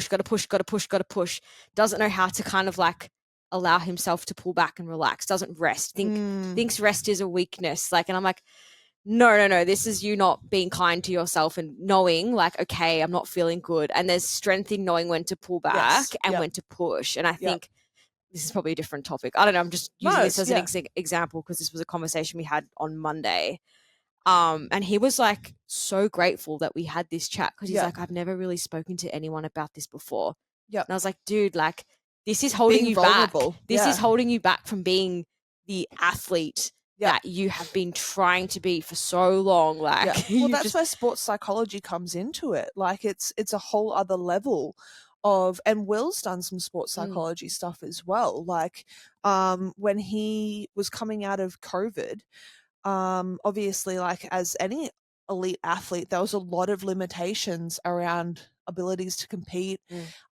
push. Doesn't know how to kind of like allow himself to pull back and relax. Doesn't rest. Thinks rest is a weakness. Like, and I'm like, no. This is you not being kind to yourself and knowing like, okay, I'm not feeling good. And there's strength in knowing when to pull back and when to push. And I think this is probably a different topic. I don't know. I'm just using this as an example because this was a conversation we had on Monday. And he was like so grateful that we had this chat because he's like, I've never really spoken to anyone about this before. And I was like, dude, like this is holding you vulnerable. Back. This is holding you back from being the athlete that you have been trying to be for so long. Like, well, that's where sports psychology comes into it. Like it's a whole other level and Will's done some sports psychology stuff as well. Like when he was coming out of COVID, obviously, like as any elite athlete, there was a lot of limitations around abilities to compete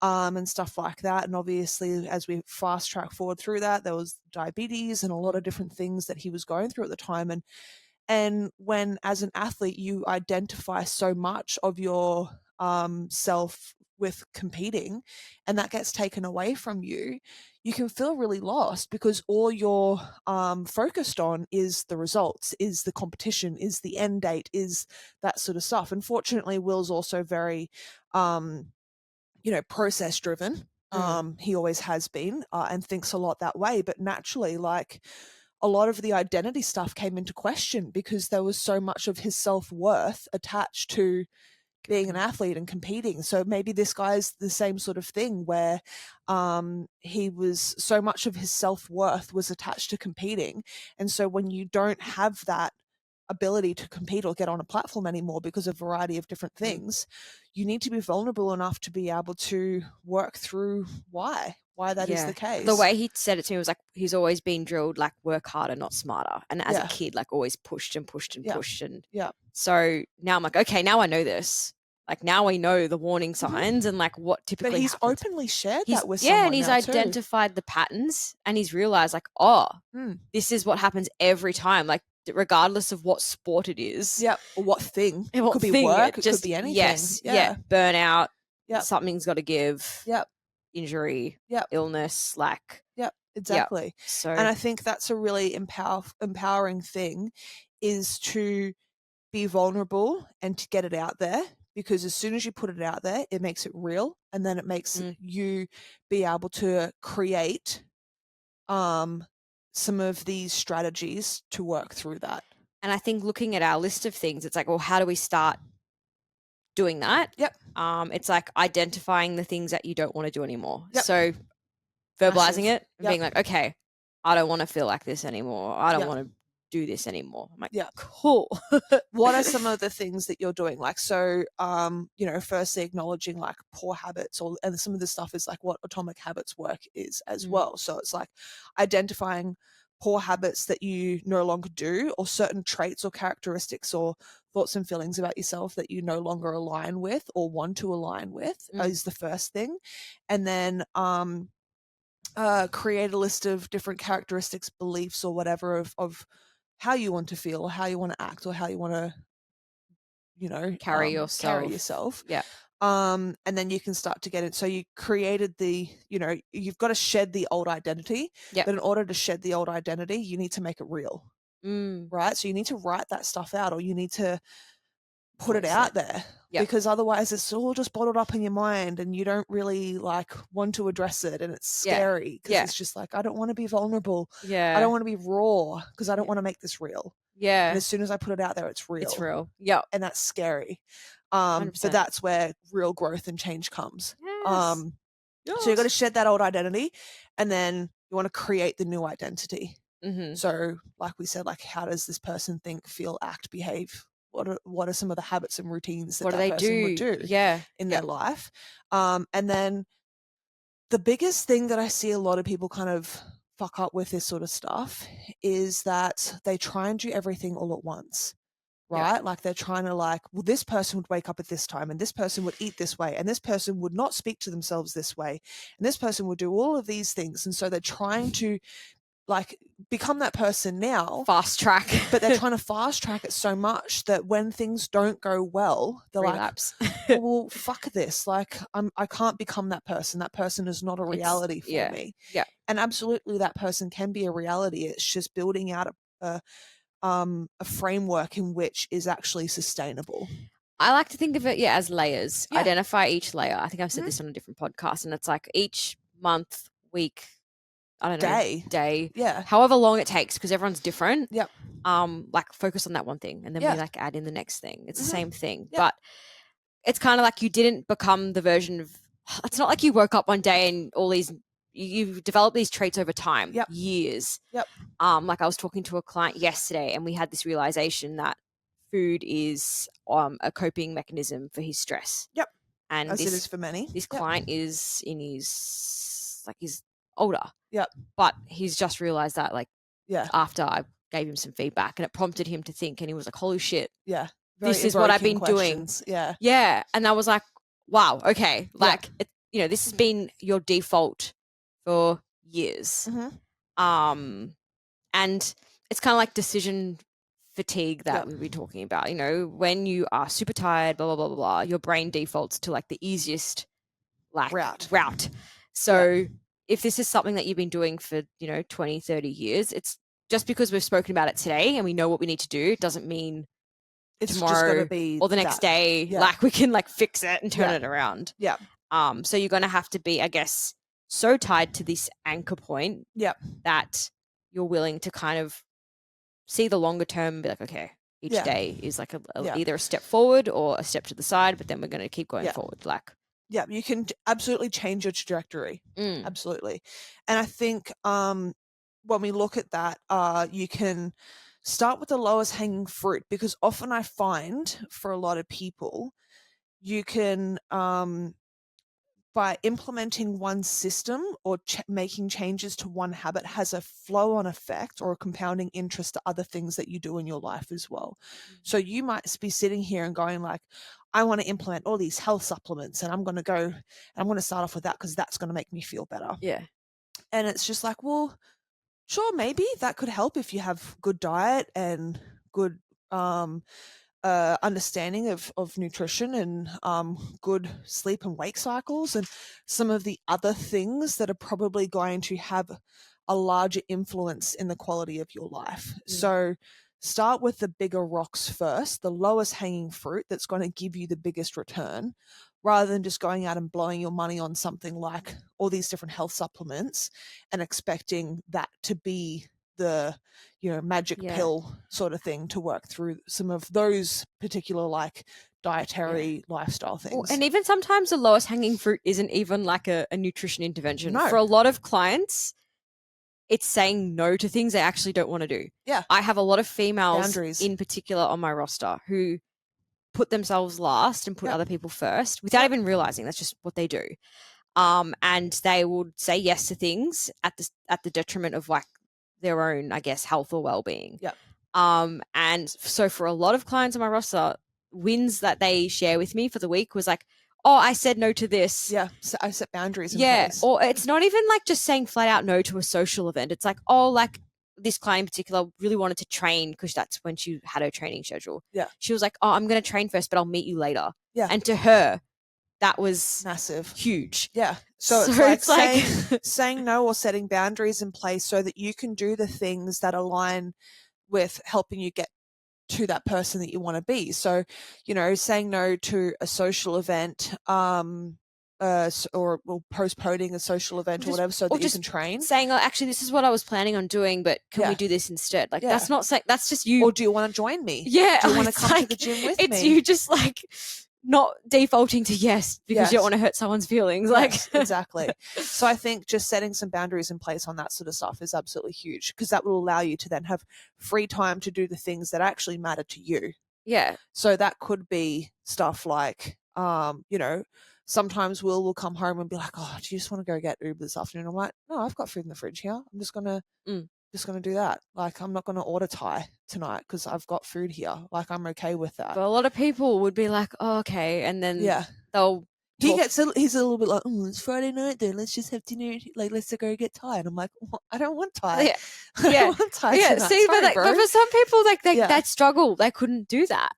and stuff like that. And obviously, as we fast track forward through that, there was diabetes and a lot of different things that he was going through at the time. And when, as an athlete, you identify so much of your self with competing, and that gets taken away from you, you can feel really lost because all you're focused on is the results, is the competition, is the end date, is that sort of stuff. Unfortunately, Will's also very, process driven. He always has been and thinks a lot that way. But naturally, like, a lot of the identity stuff came into question because there was so much of his self-worth attached to being an athlete and competing. So maybe this guy's the same sort of thing where he was, so much of his self-worth was attached to competing. And so when you don't have that ability to compete or get on a platform anymore because of a variety of different things, you need to be vulnerable enough to be able to work through why that is the case. The way he said it to me was like, he's always been drilled, like, work harder, not smarter. And as a kid, like, always pushed and pushed and pushed. And so now I'm like, okay, now I know this. Like, now I know the warning signs and like what typically But he's happens. openly shared that with someone. Yeah, and he's identified the patterns and he's realized, like, this is what happens every time. Like, regardless of what sport it is. Yeah, or what thing. It could be work, it could be anything. Yes, burnout, Yep. something's got to give. Yep. Injury, illness, like. Yep, exactly. Yep. So, and I think that's a really empowering thing, is to be vulnerable and to get it out there, because as soon as you put it out there, it makes it real, and then it makes you be able to create some of these strategies to work through that. And I think looking at our list of things, it's like, well, how do we start doing that? Yep. It's like identifying the things that you don't want to do anymore. Yep. So verbalizing it and Yep. being like, okay, I don't want to feel like this anymore. I don't want to do this anymore. I'm like, cool. What are some of the things that you're doing? Like, so, firstly acknowledging like poor habits, and some of the stuff is like what atomic habits work is as well. So it's like identifying poor habits that you no longer do, or certain traits or characteristics or thoughts and feelings about yourself that you no longer align with or want to align with is the first thing. And then create a list of different characteristics, beliefs, or whatever of how you want to feel, or how you want to act, or how you want to, carry yourself. Yeah. And then you can start to get it. So you created you've got to shed the old identity. Yep. But in order to shed the old identity, you need to make it real. Right? So you need to write that stuff out, or you need to put it out there. Yep. Because otherwise it's all just bottled up in your mind and you don't really like want to address it, and it's scary because it's just like, I don't want to be vulnerable. I don't want to be raw because I don't want to make this real. And as soon as I put it out there, it's real. It's real. Yeah. And that's scary. But that's where real growth and change comes. So you've got to shed that old identity, and then you want to create the new identity. So like we said, like, how does this person think, feel, act, behave? What are some of the habits and routines that that person would do in their life? And then the biggest thing that I see a lot of people kind of fuck up with this sort of stuff is that they try and do everything all at once. Right? Like, they're trying to like, well, this person would wake up at this time, and this person would eat this way, and this person would not speak to themselves this way, and this person would do all of these things. And so they're trying to like become that person now, fast track, but they're trying to fast track it so much that when things don't go well, they're relapse. Like, well, fuck this. Like, I can't become that person. That person is not a reality for me. Yeah. And absolutely that person can be a reality. It's just building out a framework in which is actually sustainable. I like to think of it, as layers. Identify each layer. I think I've said this on a different podcast, and it's like each month, week, I don't know, day, however long it takes, because everyone's different. Yep. Like, focus on that one thing, and then we like add in the next thing. It's the same thing, but it's kind of like you didn't become the version of. It's not like you woke up one day and all these. You've developed these traits over time, years. Yep. Like, I was talking to a client yesterday, and we had this realization that food is a coping mechanism for his stress. Yep. And As it is for many. this Yep. client is in his he's older. Yep. But he's just realized that Yeah. after I gave him some feedback, and it prompted him to think, and he was like, holy shit. Yeah. This is what I've been questions. doing. Yeah. Yeah. And I was like, wow, okay. This has been your default for years. Mm-hmm. And it's kind of like decision fatigue that Yep. we'll be talking about. When you are super tired, blah, blah, blah, blah, blah, your brain defaults to the easiest route. So if this is something that you've been doing for, 20, 30 years, it's just because we've spoken about it today and we know what we need to do, it doesn't mean it's tomorrow just gonna be or the next day, we can fix it and turn it around. Yeah. So you're going to have to be, I guess, so tied to this anchor point that you're willing to kind of see the longer term and be like, okay, each day is either a step forward or a step to the side, but then we're going to keep going forward. Yeah, you can absolutely change your trajectory. Absolutely. And I think when we look at that, you can start with the lowest hanging fruit, because often I find for a lot of people, you can by implementing one system or making changes to one habit has a flow-on effect or a compounding interest to other things that you do in your life as well. So you might be sitting here and going like, I want to implement all these health supplements and I'm going to start off with that because that's going to make me feel better. Yeah. And it's just like, well, sure, maybe that could help if you have good diet and good understanding of nutrition and good sleep and wake cycles and some of the other things that are probably going to have a larger influence in the quality of your life. So start with the bigger rocks first, the lowest hanging fruit that's going to give you the biggest return, rather than just going out and blowing your money on something like all these different health supplements and expecting that to be the magic pill sort of thing to work through some of those particular dietary lifestyle things. Well, and even sometimes the lowest hanging fruit isn't even like a nutrition intervention. No. For a lot of clients, it's saying no to things they actually don't want to do. Yeah. I have a lot of females Boundaries. in particular on my roster who put themselves last and put other people first without even realizing that's just what they do. And they would say yes to things at the detriment of their own, I guess, health or well-being. Yep. And so for a lot of clients on my roster, wins that they share with me for the week was like, oh, I said no to this. Yeah, so I set boundaries in place. Or it's not even just saying flat out no to a social event. It's like, oh, this client in particular really wanted to train because that's when she had her training schedule. Yeah. She was like, oh, I'm going to train first, but I'll meet you later. Yeah. And to her, that was massive. Huge. Yeah. So it's like saying no or setting boundaries in place so that you can do the things that align with helping you get to that person that you want to be. So, saying no to a social event, or postponing a social event or whatever so that you can train. Saying, oh, actually, this is what I was planning on doing, but can we do this instead? That's not saying, that's just you. Or do you want to join me? Yeah. Do you want to come to the gym with me? It's you just not defaulting to yes because you don't want to hurt someone's feelings. Yes, exactly. So I think just setting some boundaries in place on that sort of stuff is absolutely huge, because that will allow you to then have free time to do the things that actually matter to you. Yeah. So that could be stuff like, sometimes will come home and be like, oh, do you just want to go get Uber this afternoon? I'm like, no, I've got food in the fridge here. I'm just going to do that. I'm not going to order Thai tonight because I've got food here. I'm okay with that. But a lot of people would be like, oh, okay. And then they'll he's a little bit like, oh, it's Friday night then, let's just have dinner, let's go get Thai. And I'm like, I don't want Thai. I don't want Thai tonight. See, sorry, but for some people that struggle, they couldn't do that.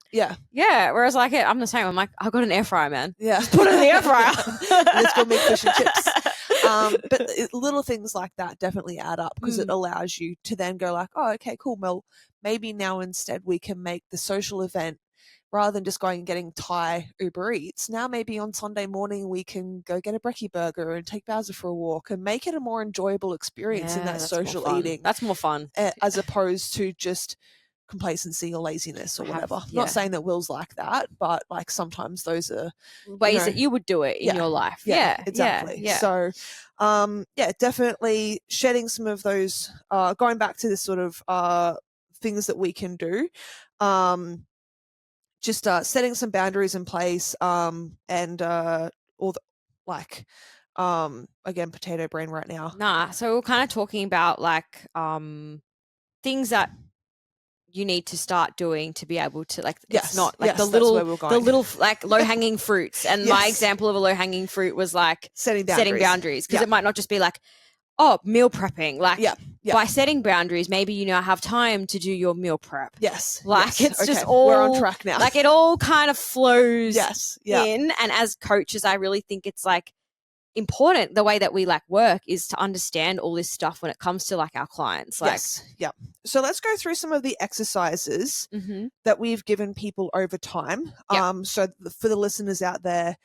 Whereas I'm the same. I'm like, I've got an air fryer, man. Just put it in the air fryer. Let's go make fish and chips. But little things like that definitely add up, because it allows you to then go like, oh, okay, cool, Mel, maybe now instead we can make the social event, rather than just going and getting Thai Uber Eats, now maybe on Sunday morning we can go get a brekkie burger and take Bowser for a walk and make it a more enjoyable experience in that social eating. That's more fun. As opposed to just complacency or laziness or whatever. Not saying that Will's like that, but sometimes those are ways that you would do it in your life. Yeah, exactly. Yeah. So, definitely shedding some of those, going back to this sort of things that we can do. just setting some boundaries in place, and all the again, potato brain right now. Nah, so we're kind of talking about like things that you need to start doing to be able to like Yes, it's not like yes, the that's where little we're the going. little like low hanging fruits. And my Yes. example of a low hanging fruit was like Setting setting boundaries. boundaries because Yeah. it might not just be like, oh, meal prepping. Like Yeah, yeah. by setting boundaries, maybe you now have time to do your meal prep. Yes. Like yes. it's just Okay, all we're on track now. Like it all kind of flows yes. Yeah. in. And as coaches, I really think it's like important the way that we like work is to understand all this stuff when it comes to like our clients. Like, yes. Yeah. So let's go through some of the exercises mhm. that we've given people over time. Yep. So for the listeners out there,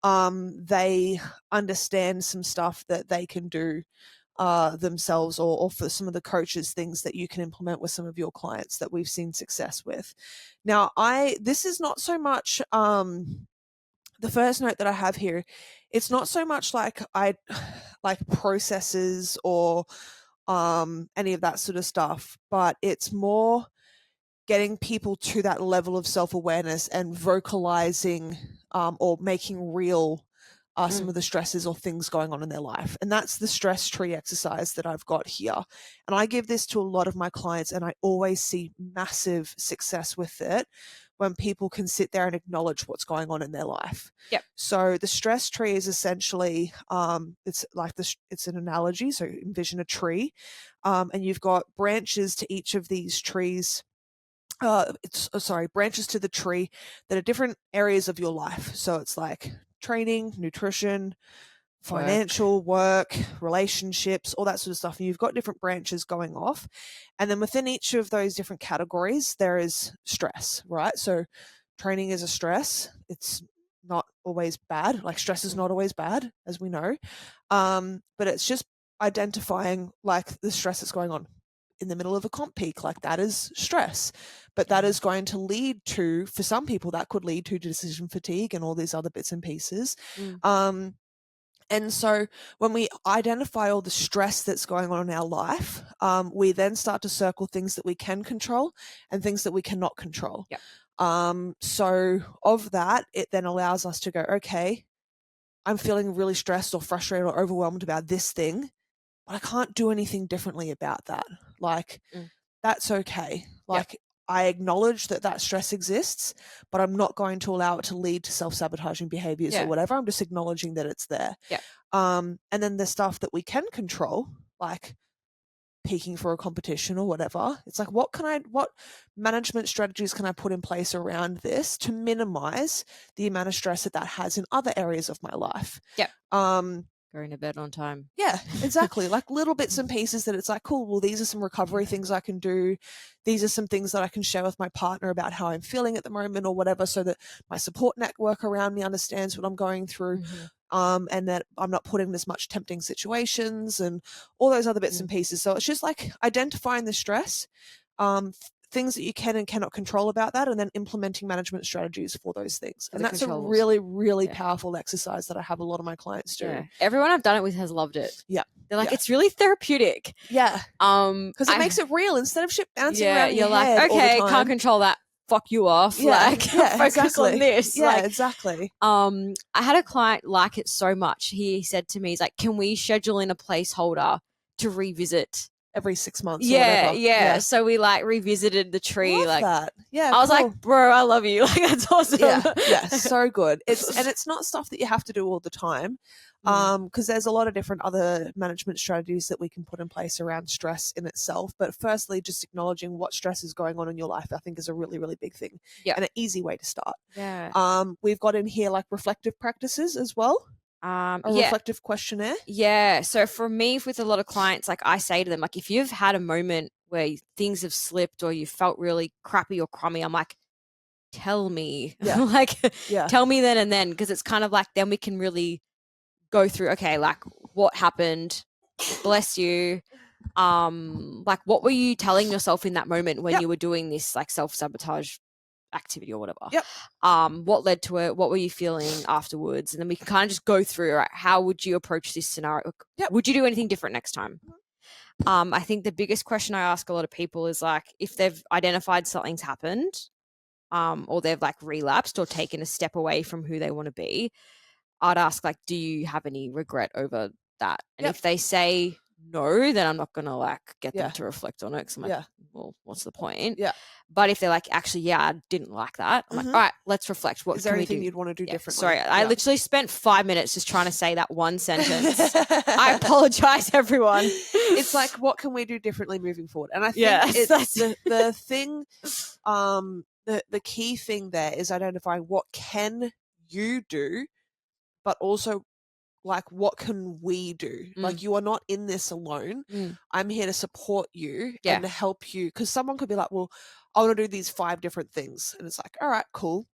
they understand some stuff that they can do themselves, or for some of the coaches, things that you can implement with some of your clients that we've seen success with. Now, this is not so much the first note that I have here. It's not so much like like processes or any of that sort of stuff, but it's more getting people to that level of self-awareness and vocalizing or making real some of the stresses or things going on in their life. And that's the stress tree exercise that I've got here. And I give this to a lot of my clients, and I always see massive success with it when people can sit there and acknowledge what's going on in their life. Yep. So the stress tree is essentially, it's like it's an analogy. So envision a tree, and you've got branches to each of these trees. Branches to the tree that are different areas of your life. So it's like training, nutrition, financial, work, relationships, all that sort of stuff. And you've got different branches going off. And then within each of those different categories, there is stress, right? So training is a stress. It's not always bad. Like stress is not always bad, as we know. But it's just identifying like the stress that's going on in the middle of a comp peak. Like that is stress, but that is going to lead to, for some people, that could lead to decision fatigue and all these other bits and pieces. And so when we identify all the stress that's going on in our life, we then start to circle things that we can control and things that we cannot control. Yep. So of that, it then allows us to go, okay, I'm feeling really stressed or frustrated or overwhelmed about this thing, but I can't do anything differently about that. Like, that's okay. Like, I acknowledge that stress exists, but I'm not going to allow it to lead to self-sabotaging behaviors or whatever. I'm just acknowledging that it's there. And then the stuff that we can control, like peaking for a competition or whatever, it's like, what management strategies can I put in place around this to minimize the amount of stress that has in other areas of my life? Going to bed on time. Yeah, exactly. Like little bits and pieces that it's like, cool, well, these are some recovery things I can do. These are some things that I can share with my partner about how I'm feeling at the moment or whatever, so that my support network around me understands what I'm going through. And that I'm not put in as much tempting situations and all those other bits and pieces. So it's just like identifying the stress, things that you can and cannot control about that, and then implementing management strategies for those things. And that's a really, really powerful exercise that I have a lot of my clients do. Yeah. Everyone I've done it with has loved it. Yeah. They're like, it's really therapeutic. Yeah. Because it makes it real instead of shit bouncing around in your like, head okay, all the time. can't control that. Fuck you off. Focus on this. Yeah, exactly. I had a client like it so much. He said to me, he's like, can we schedule in a placeholder to revisit every 6 months or whatever? Yeah. So we like revisited the tree. Love like that. Yeah. I was like, bro, I love you. Like that's awesome. Yeah, so good. It's not stuff that you have to do all the time. Because there's a lot of different other management strategies that we can put in place around stress in itself. But firstly, just acknowledging what stress is going on in your life, I think, is a really, really big thing. And an easy way to start. We've got in here like reflective practices as well. A reflective questionnaire. Yeah. So for me, with a lot of clients, like I say to them, like if you've had a moment where things have slipped or you felt really crappy or crummy, I'm like, tell me. Tell me then and then, because it's kind of like then we can really go through, okay, like what happened, bless you, like what were you telling yourself in that moment when you were doing this like self-sabotage activity or whatever? What led to it? What were you feeling afterwards? And then we can kind of just go through, right, how would you approach this scenario? Would you do anything different next time? I think the biggest question I ask a lot of people is like, if they've identified something's happened, or they've like relapsed or taken a step away from who they want to be, I'd ask like, do you have any regret over that? And Yep. if they say no, then I'm not going to like get Yeah. them to reflect on it, because I'm like, Yeah. well, what's the point? Yeah. But if they're like, actually, yeah, I didn't like that, I'm like, all right, let's reflect. What Is there can we anything do? you'd want to do Yeah, differently? sorry, I Yeah. literally spent 5 minutes just trying to say that one sentence. I apologize, everyone. It's like, what can we do differently moving forward? And I think Yes, it's that's- the thing, the key thing there is identifying what can you do, but also like, what can we do? Like, you are not in this alone. I'm here to support you and to help you. Because someone could be like, well, I want to do these 5 different things. And it's like, all right, cool.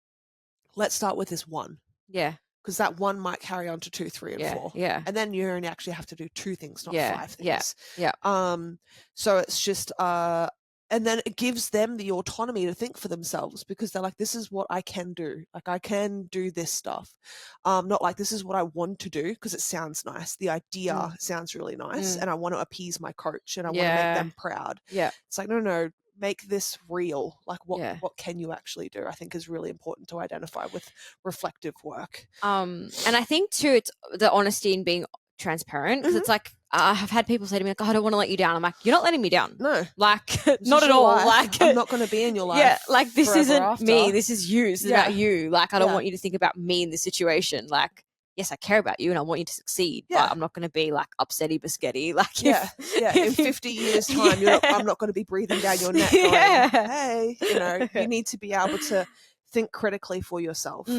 Let's start with this one. Yeah. Because that one might carry on to 2, 3, and 4. Yeah. And then you only actually have to do 2 things, not 5 things. Yeah. So it's just and then it gives them the autonomy to think for themselves, because they're like, this is what I can do. Like, I can do this stuff. Not like, this is what I want to do, because it sounds nice. The idea sounds really nice, and I want to appease my coach and I want to make them proud. Yeah. It's like, no, make this real. Like, what can you actually do? I think is really important to identify with reflective work. And I think too, it's the honesty in being transparent, because it's like, I've had people say to me like, oh, I don't want to let you down. I'm like, you're not letting me down. No, like not at all. Life. Like, I'm not going to be in your life. Yeah, like this isn't after. me. This is you. This is about you. Like, I don't want you to think about me in this situation. Like, yes, I care about you and I want you to succeed, but I'm not going to be like upsetty biscuity. Like, in 50 years' time, I'm not going to be breathing down your neck going, hey, you need to be able to think critically for yourself.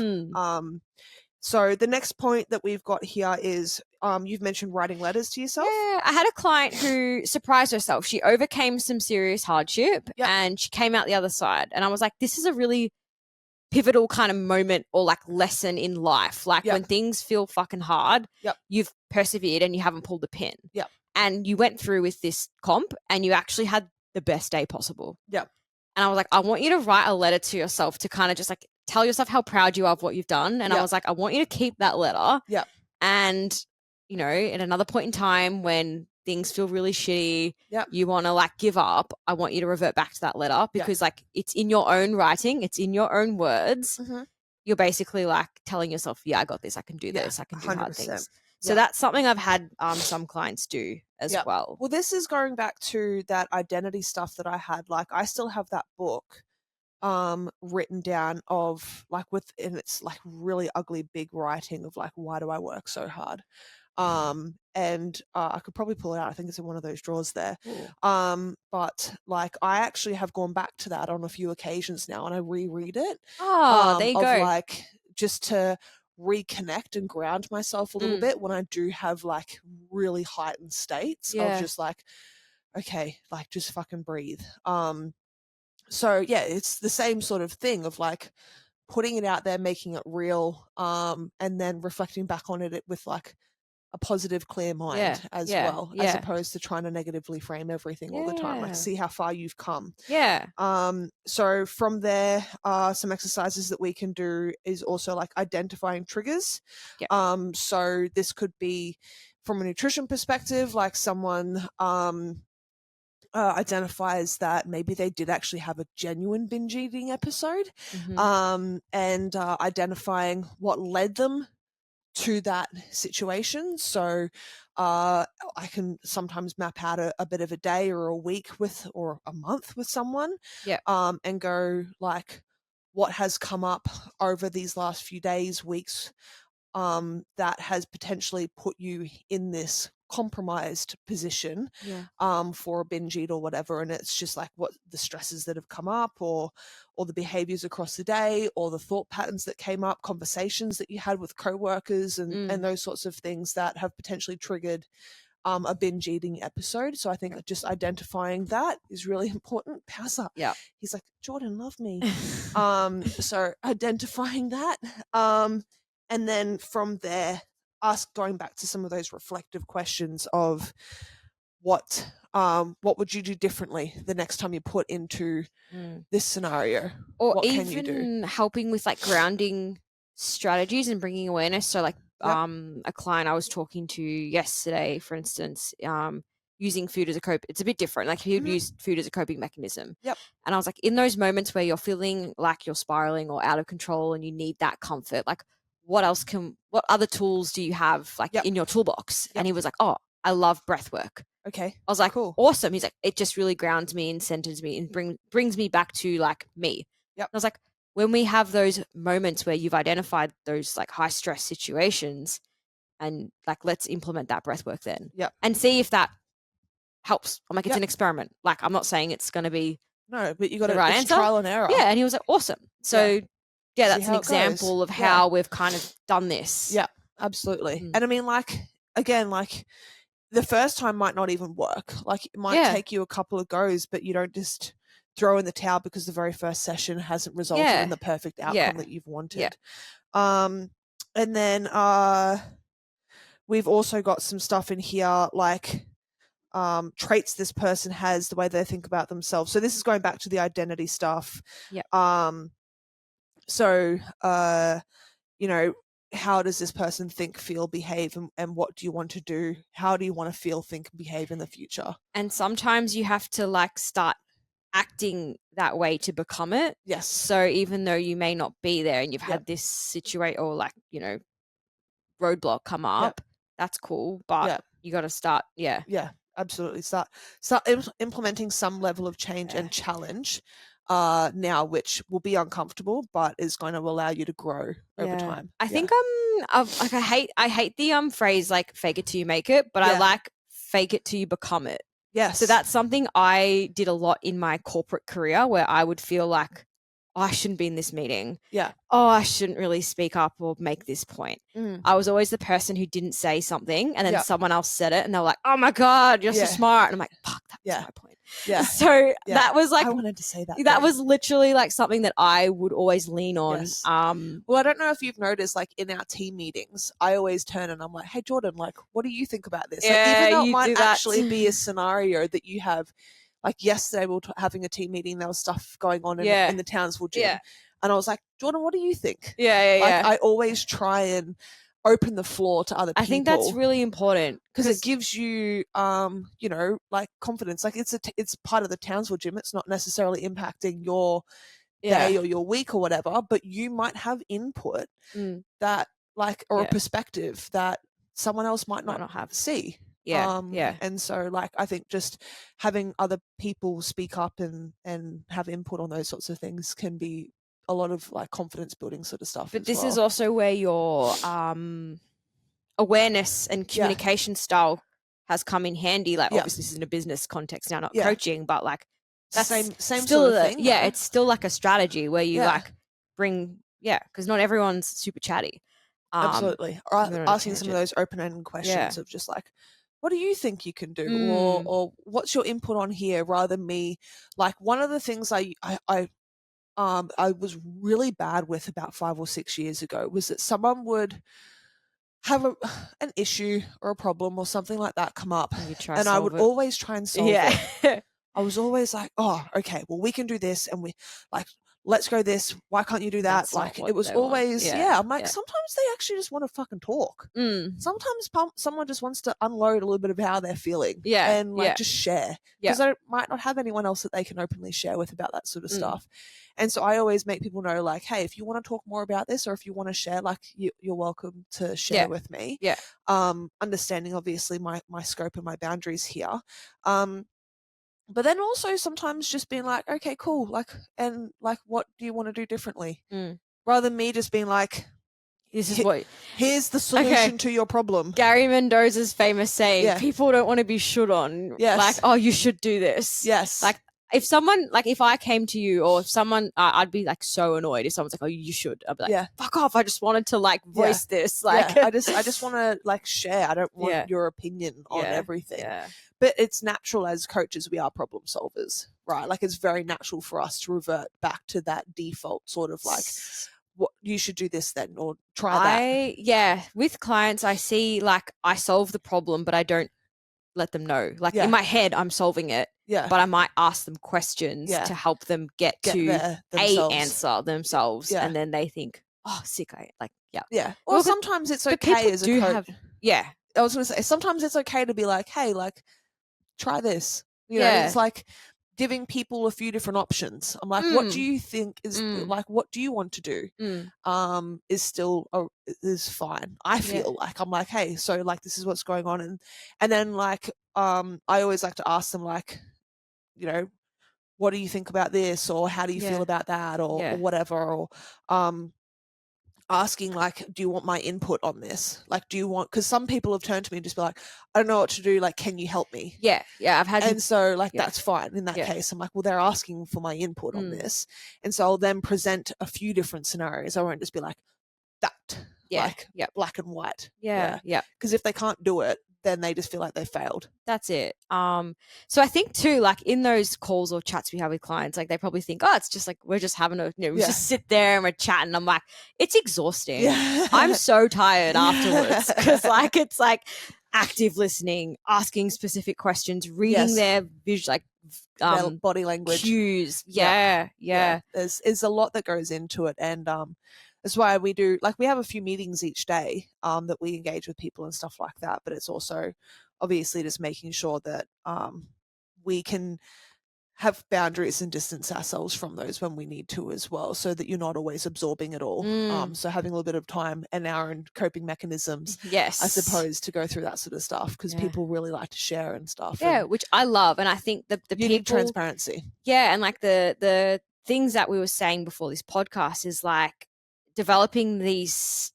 So the next point that we've got here is you've mentioned writing letters to yourself. Yeah, I had a client who surprised herself. She overcame some serious hardship and she came out the other side. And I was like, this is a really pivotal kind of moment or like lesson in life. Like when things feel fucking hard, you've persevered and you haven't pulled the pin. And you went through with this comp and you actually had the best day possible. And I was like, I want you to write a letter to yourself to kind of just like tell yourself how proud you are of what you've done. And I was like, I want you to keep that letter. And, at another point in time when things feel really shitty, you want to like give up, I want you to revert back to that letter, because like it's in your own writing, it's in your own words. You're basically like telling yourself, yeah, I got this, I can do this, I can do 100%. Hard things. So that's something I've had some clients do as well. Well, this is going back to that identity stuff that I had. Like, I still have that book written down of like and it's like really ugly big writing of like, why do I work so hard? And I could probably pull it out. I think it's in one of those drawers there. But like, I actually have gone back to that on a few occasions now, and I reread it. There you go. Like, just to reconnect and ground myself a little bit when I do have like really heightened states of just like, okay, like just fucking breathe. So yeah, it's the same sort of thing of like putting it out there, making it real, and then reflecting back on it with like a positive, clear mind as well, as opposed to trying to negatively frame everything all the time. Like, see how far you've come. So from there, some exercises that we can do is also like identifying triggers. So this could be from a nutrition perspective, like someone identifies that maybe they did actually have a genuine binge eating episode, and identifying what led them to that situation. So I can sometimes map out a bit of a day or a week or a month with someone, and go like, what has come up over these last few days, weeks, that has potentially put you in this compromised position for a binge eat or whatever. And it's just like what the stresses that have come up, or the behaviors across the day, or the thought patterns that came up, conversations that you had with coworkers, and those sorts of things that have potentially triggered a binge eating episode. So I think just identifying that is really important. Pausa. He's like, Jordan, love me. So identifying that, and then from there, going back to some of those reflective questions of what would you do differently the next time you put into this scenario, or what even can you do? Helping with like grounding strategies and bringing awareness. So like a client I was talking to yesterday, for instance, using food as a cope. It's a bit different. Like he would use food as a coping mechanism. Yep. And I was like, in those moments where you're feeling like you're spiraling or out of control and you need that comfort, like what other tools do you have like in your toolbox? And he was like, oh, I love breath work. Okay. I was like, cool. Awesome. He's like, it just really grounds me and centers me and brings me back to like me. Yep. And I was like, when we have those moments where you've identified those like high stress situations and like, let's implement that breath work then. Yep. And see if that helps. I'm like, it's Yep. an experiment. Like, I'm not saying it's going to be No, but you got the to right it's answer. trial and error. Yeah. And he was like, awesome. So yeah, that's how an it goes. example of how we've kind of done this. Yeah, absolutely. Mm. And I mean, like, again, like the first time might not even work. Like it might take you a couple of goes, but you don't just throw in the towel because the very first session hasn't resulted in the perfect outcome that you've wanted. And then we've also got some stuff in here like traits this person has, the way they think about themselves. So this is going back to the identity stuff. So you know, how does this person think, feel, behave, and what do you want to do? How do you want to feel, think, and behave in the future? And sometimes you have to like start acting that way to become it. Yes. So even though you may not be there and you've had this situation or like, you know, roadblock come up, that's cool. But you got to start. Yeah. Yeah, absolutely. Start implementing some level of change and challenge now, which will be uncomfortable, but is going to allow you to grow over time. I think like I hate the phrase like fake it till you make it, but I like fake it till you become it. Yes. So that's something I did a lot in my corporate career where I would feel like, oh, I shouldn't be in this meeting. Yeah. Oh, I shouldn't really speak up or make this point. I was always the person who didn't say something and then someone else said it and they're like, oh my God, you're so smart. And I'm like, fuck, that was my point. Yeah. So that was like, I wanted to say that. That was literally like something that I would always lean on. Yes. Well, I don't know if you've noticed, like in our team meetings, I always turn and I'm like, hey, Jordan, like, what do you think about this? Like, even though it might actually be a scenario that you have, like yesterday we were having a team meeting, there was stuff going on in the Townsville gym. And I was like, Jordan, what do you think? I always try and open the floor to other people. I think that's really important because it gives you, you know, like confidence. Like it's part of the Townsville gym. It's not necessarily impacting your day or your week or whatever, but you might have input that, like, or a perspective that someone else might not have see. And so, like, I think just having other people speak up and have input on those sorts of things can be a lot of like confidence building sort of stuff. But this is also where your awareness and communication style has come in handy. Like obviously this is in a business context now, not coaching, but like that's same still sort of thing. It's still like a strategy where you like bring because not everyone's super chatty. Absolutely. Or asking some of those open-ended questions of just like, what do you think you can do, or what's your input on here, rather than me. Like one of the things I was really bad with about 5 or 6 years ago was that someone would have an issue or a problem or something like that come up, and I would always try and solve it. I was always like, oh, okay, well, we can do this, and we like, let's go this. Why can't you do that? That's like, it was always, I'm like, sometimes they actually just want to fucking talk. Sometimes someone just wants to unload a little bit of how they're feeling. And like just share. Because they might not have anyone else that they can openly share with about that sort of stuff. And so I always make people know, like, hey, if you want to talk more about this, or if you want to share, like, you're welcome to share with me. Understanding, obviously, my scope and my boundaries here. But then also sometimes just being like, okay, cool. Like, and like, what do you want to do differently? Rather than me just being like, here's the solution to your problem. Gary Mendoza's famous saying, people don't want to be should on. Like, oh, you should do this. Like, if someone, like, if I came to you, or if someone, I'd be like so annoyed if someone's like, oh, you should. I'd be like, fuck off. I just wanted to like voice this. Like, I just want to like share. I don't want your opinion on everything. But it's natural as coaches, we are problem solvers, right? Like, it's very natural for us to revert back to that default sort of like, what you should do this then, or try that. With clients, I see like I solve the problem, but I don't let them know. Like in my head, I'm solving it. But I might ask them questions to help them get to answer themselves, and then they think, "Oh, sick!" Or sometimes it's okay as a coach. I was going to say sometimes it's okay to be like, "Hey, like, try this. You know, Yeah. it's like giving people a few different options. I'm like, what do you think is like, what do you want to do? Is still is fine. I feel like I'm like, hey, so like this is what's going on, and then like I always like to ask them like, you know, what do you think about this, or how do you feel about that, or whatever, or asking like, do you want my input on this? Like, do you want, because some people have turned to me and just be like, I don't know what to do, like, can you help me? Yeah, I've had, and so like that's fine in that case. I'm like, well, they're asking for my input on this, and so I'll then present a few different scenarios. I won't just be like that, like black and white. Because if they can't do it, then they just feel like they failed. That's it. So I think too, like in those calls or chats we have with clients, like they probably think, oh, it's just like we're just having a, we just sit there and we're chatting. I'm like, it's exhausting. I'm so tired afterwards because like it's like active listening, asking specific questions, reading their visual, like body language cues. There's a lot that goes into it, and that's why we do, like, we have a few meetings each day that we engage with people and stuff like that. But it's also obviously just making sure that we can have boundaries and distance ourselves from those when we need to as well, so that you're not always absorbing it all. So having a little bit of time and our own coping mechanisms, I suppose, to go through that sort of stuff, because people really like to share and stuff. Which I love. And I think the you need transparency. And like the things that we were saying before this podcast is like developing these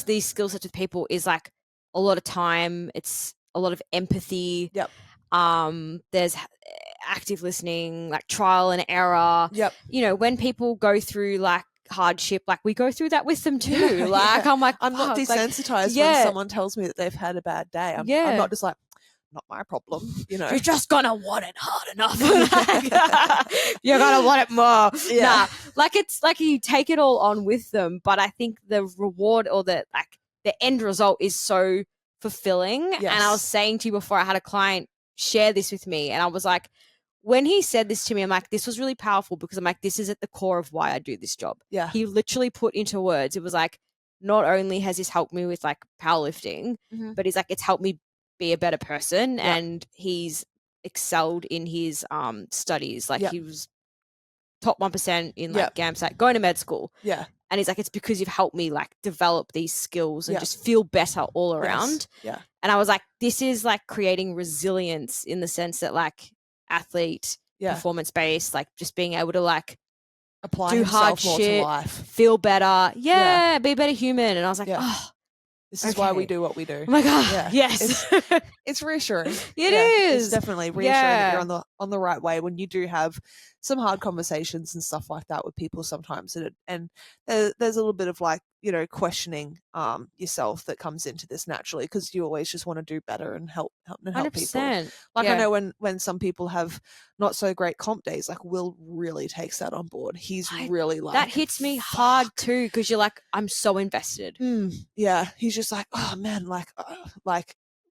these skill sets with people is like a lot of time. It's a lot of empathy. There's active listening, like trial and error. You know, when people go through like hardship, like we go through that with them too. I'm like, I'm not desensitized when someone tells me that they've had a bad day. I'm not just like, not my problem, you know. You're just gonna want it hard enough. You're gonna want it more. Nah, like it's like you take it all on with them, but I think the reward or the end result is so fulfilling. And I was saying to you before, I had a client share this with me, and I was like, when he said this to me, I'm like, this was really powerful, because I'm like, this is at the core of why I do this job. He literally put into words, it was like, not only has this helped me with like powerlifting, but he's like, it's helped me be a better person. And he's excelled in his studies. Like he was top 1% in like GAMSAT, going to med school. And he's like, it's because you've helped me like develop these skills and just feel better all around. And I was like, this is like creating resilience in the sense that like athlete, performance based, like just being able to like apply do hard more shit, to life, feel better, be a better human. And I was like, oh, this is why we do what we do. Oh my God. Yes. It's reassuring. It is. It's definitely reassuring that you're on the right way when you do have some hard conversations and stuff like that with people sometimes. And there's a little bit of like, you know, questioning yourself that comes into this naturally, because you always just want to do better and help people. 100%. Like I know when some people have not so great comp days, like Will really takes that on board. He's really like, that hits me hard too, because you're like, I'm so invested. He's just like, oh man, like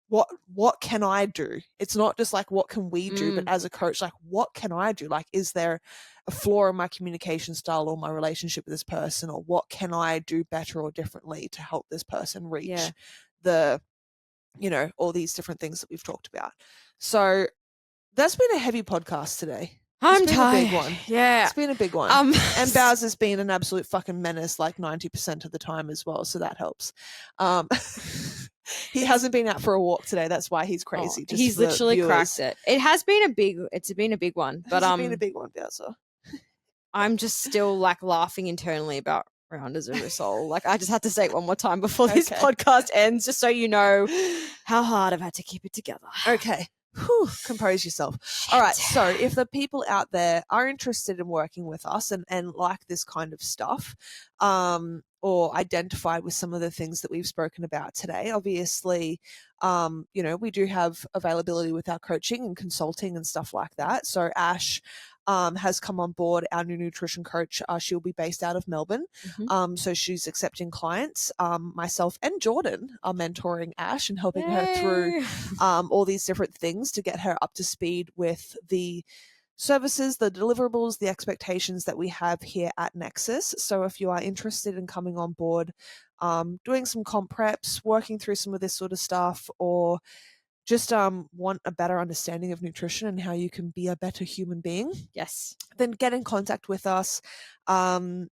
what can I do? It's not just like what can we do, but as a coach, like what can I do? Like, is there a flaw in my communication style or my relationship with this person, or what can I do better or differently to help this person reach the, you know, all these different things that we've talked about. So that's been a heavy podcast today. I'm it's been tired. a big one. It's been a big one. And Bowers has been an absolute fucking menace like 90% of the time as well, so that helps. He hasn't been out for a walk today. That's why he's crazy. He's literally cracked it. It's been a big one. But it's been a big one, Bowser. I'm just still like laughing internally about Rounders and Risol. Like, I just had to say it one more time before this podcast ends, just so you know how hard I've had to keep it together. Okay. Whew, compose yourself. Shit. All right. So if the people out there are interested in working with us and like this kind of stuff, or identify with some of the things that we've spoken about today, obviously, you know, we do have availability with our coaching and consulting and stuff like that. So Ash has come on board, our new nutrition coach. She'll be based out of Melbourne. So she's accepting clients. Myself and Jordan are mentoring Ash and helping her through all these different things to get her up to speed with the services, the deliverables, the expectations that we have here at Nexus. So if you are interested in coming on board, doing some comp preps, working through some of this sort of stuff, or just want a better understanding of nutrition and how you can be a better human being, Yes. then get in contact with us, and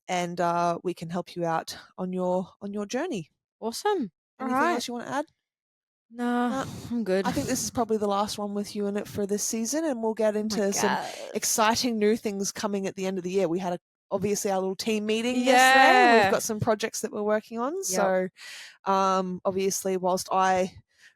we can help you out on your journey. Awesome. Anything All right. else you want to add? No, I'm good. I think this is probably the last one with you in it for this season, and we'll get into some God. exciting new things coming at the end of the year. We had obviously our little team meeting yesterday. Yeah. We've got some projects that we're working on. So obviously whilst I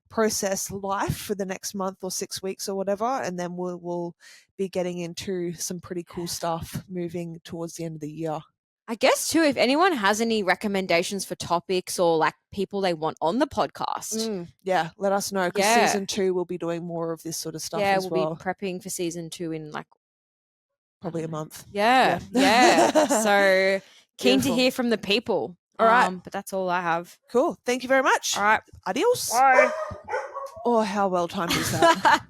process life for the next month or 6 weeks or whatever, and then we'll be getting into some pretty cool stuff moving towards the end of the year. I guess too, if anyone has any recommendations for topics or like people they want on the podcast, yeah, let us know, because Yeah. season 2 we'll be doing more of this sort of stuff yeah, as we'll well. be prepping for season 2 in like Probably a month. Yeah. So keen to Beautiful. hear from the people. All right. But that's all I have. Cool. Thank you very much. All right. Adios. Bye. Oh, how well timed is that?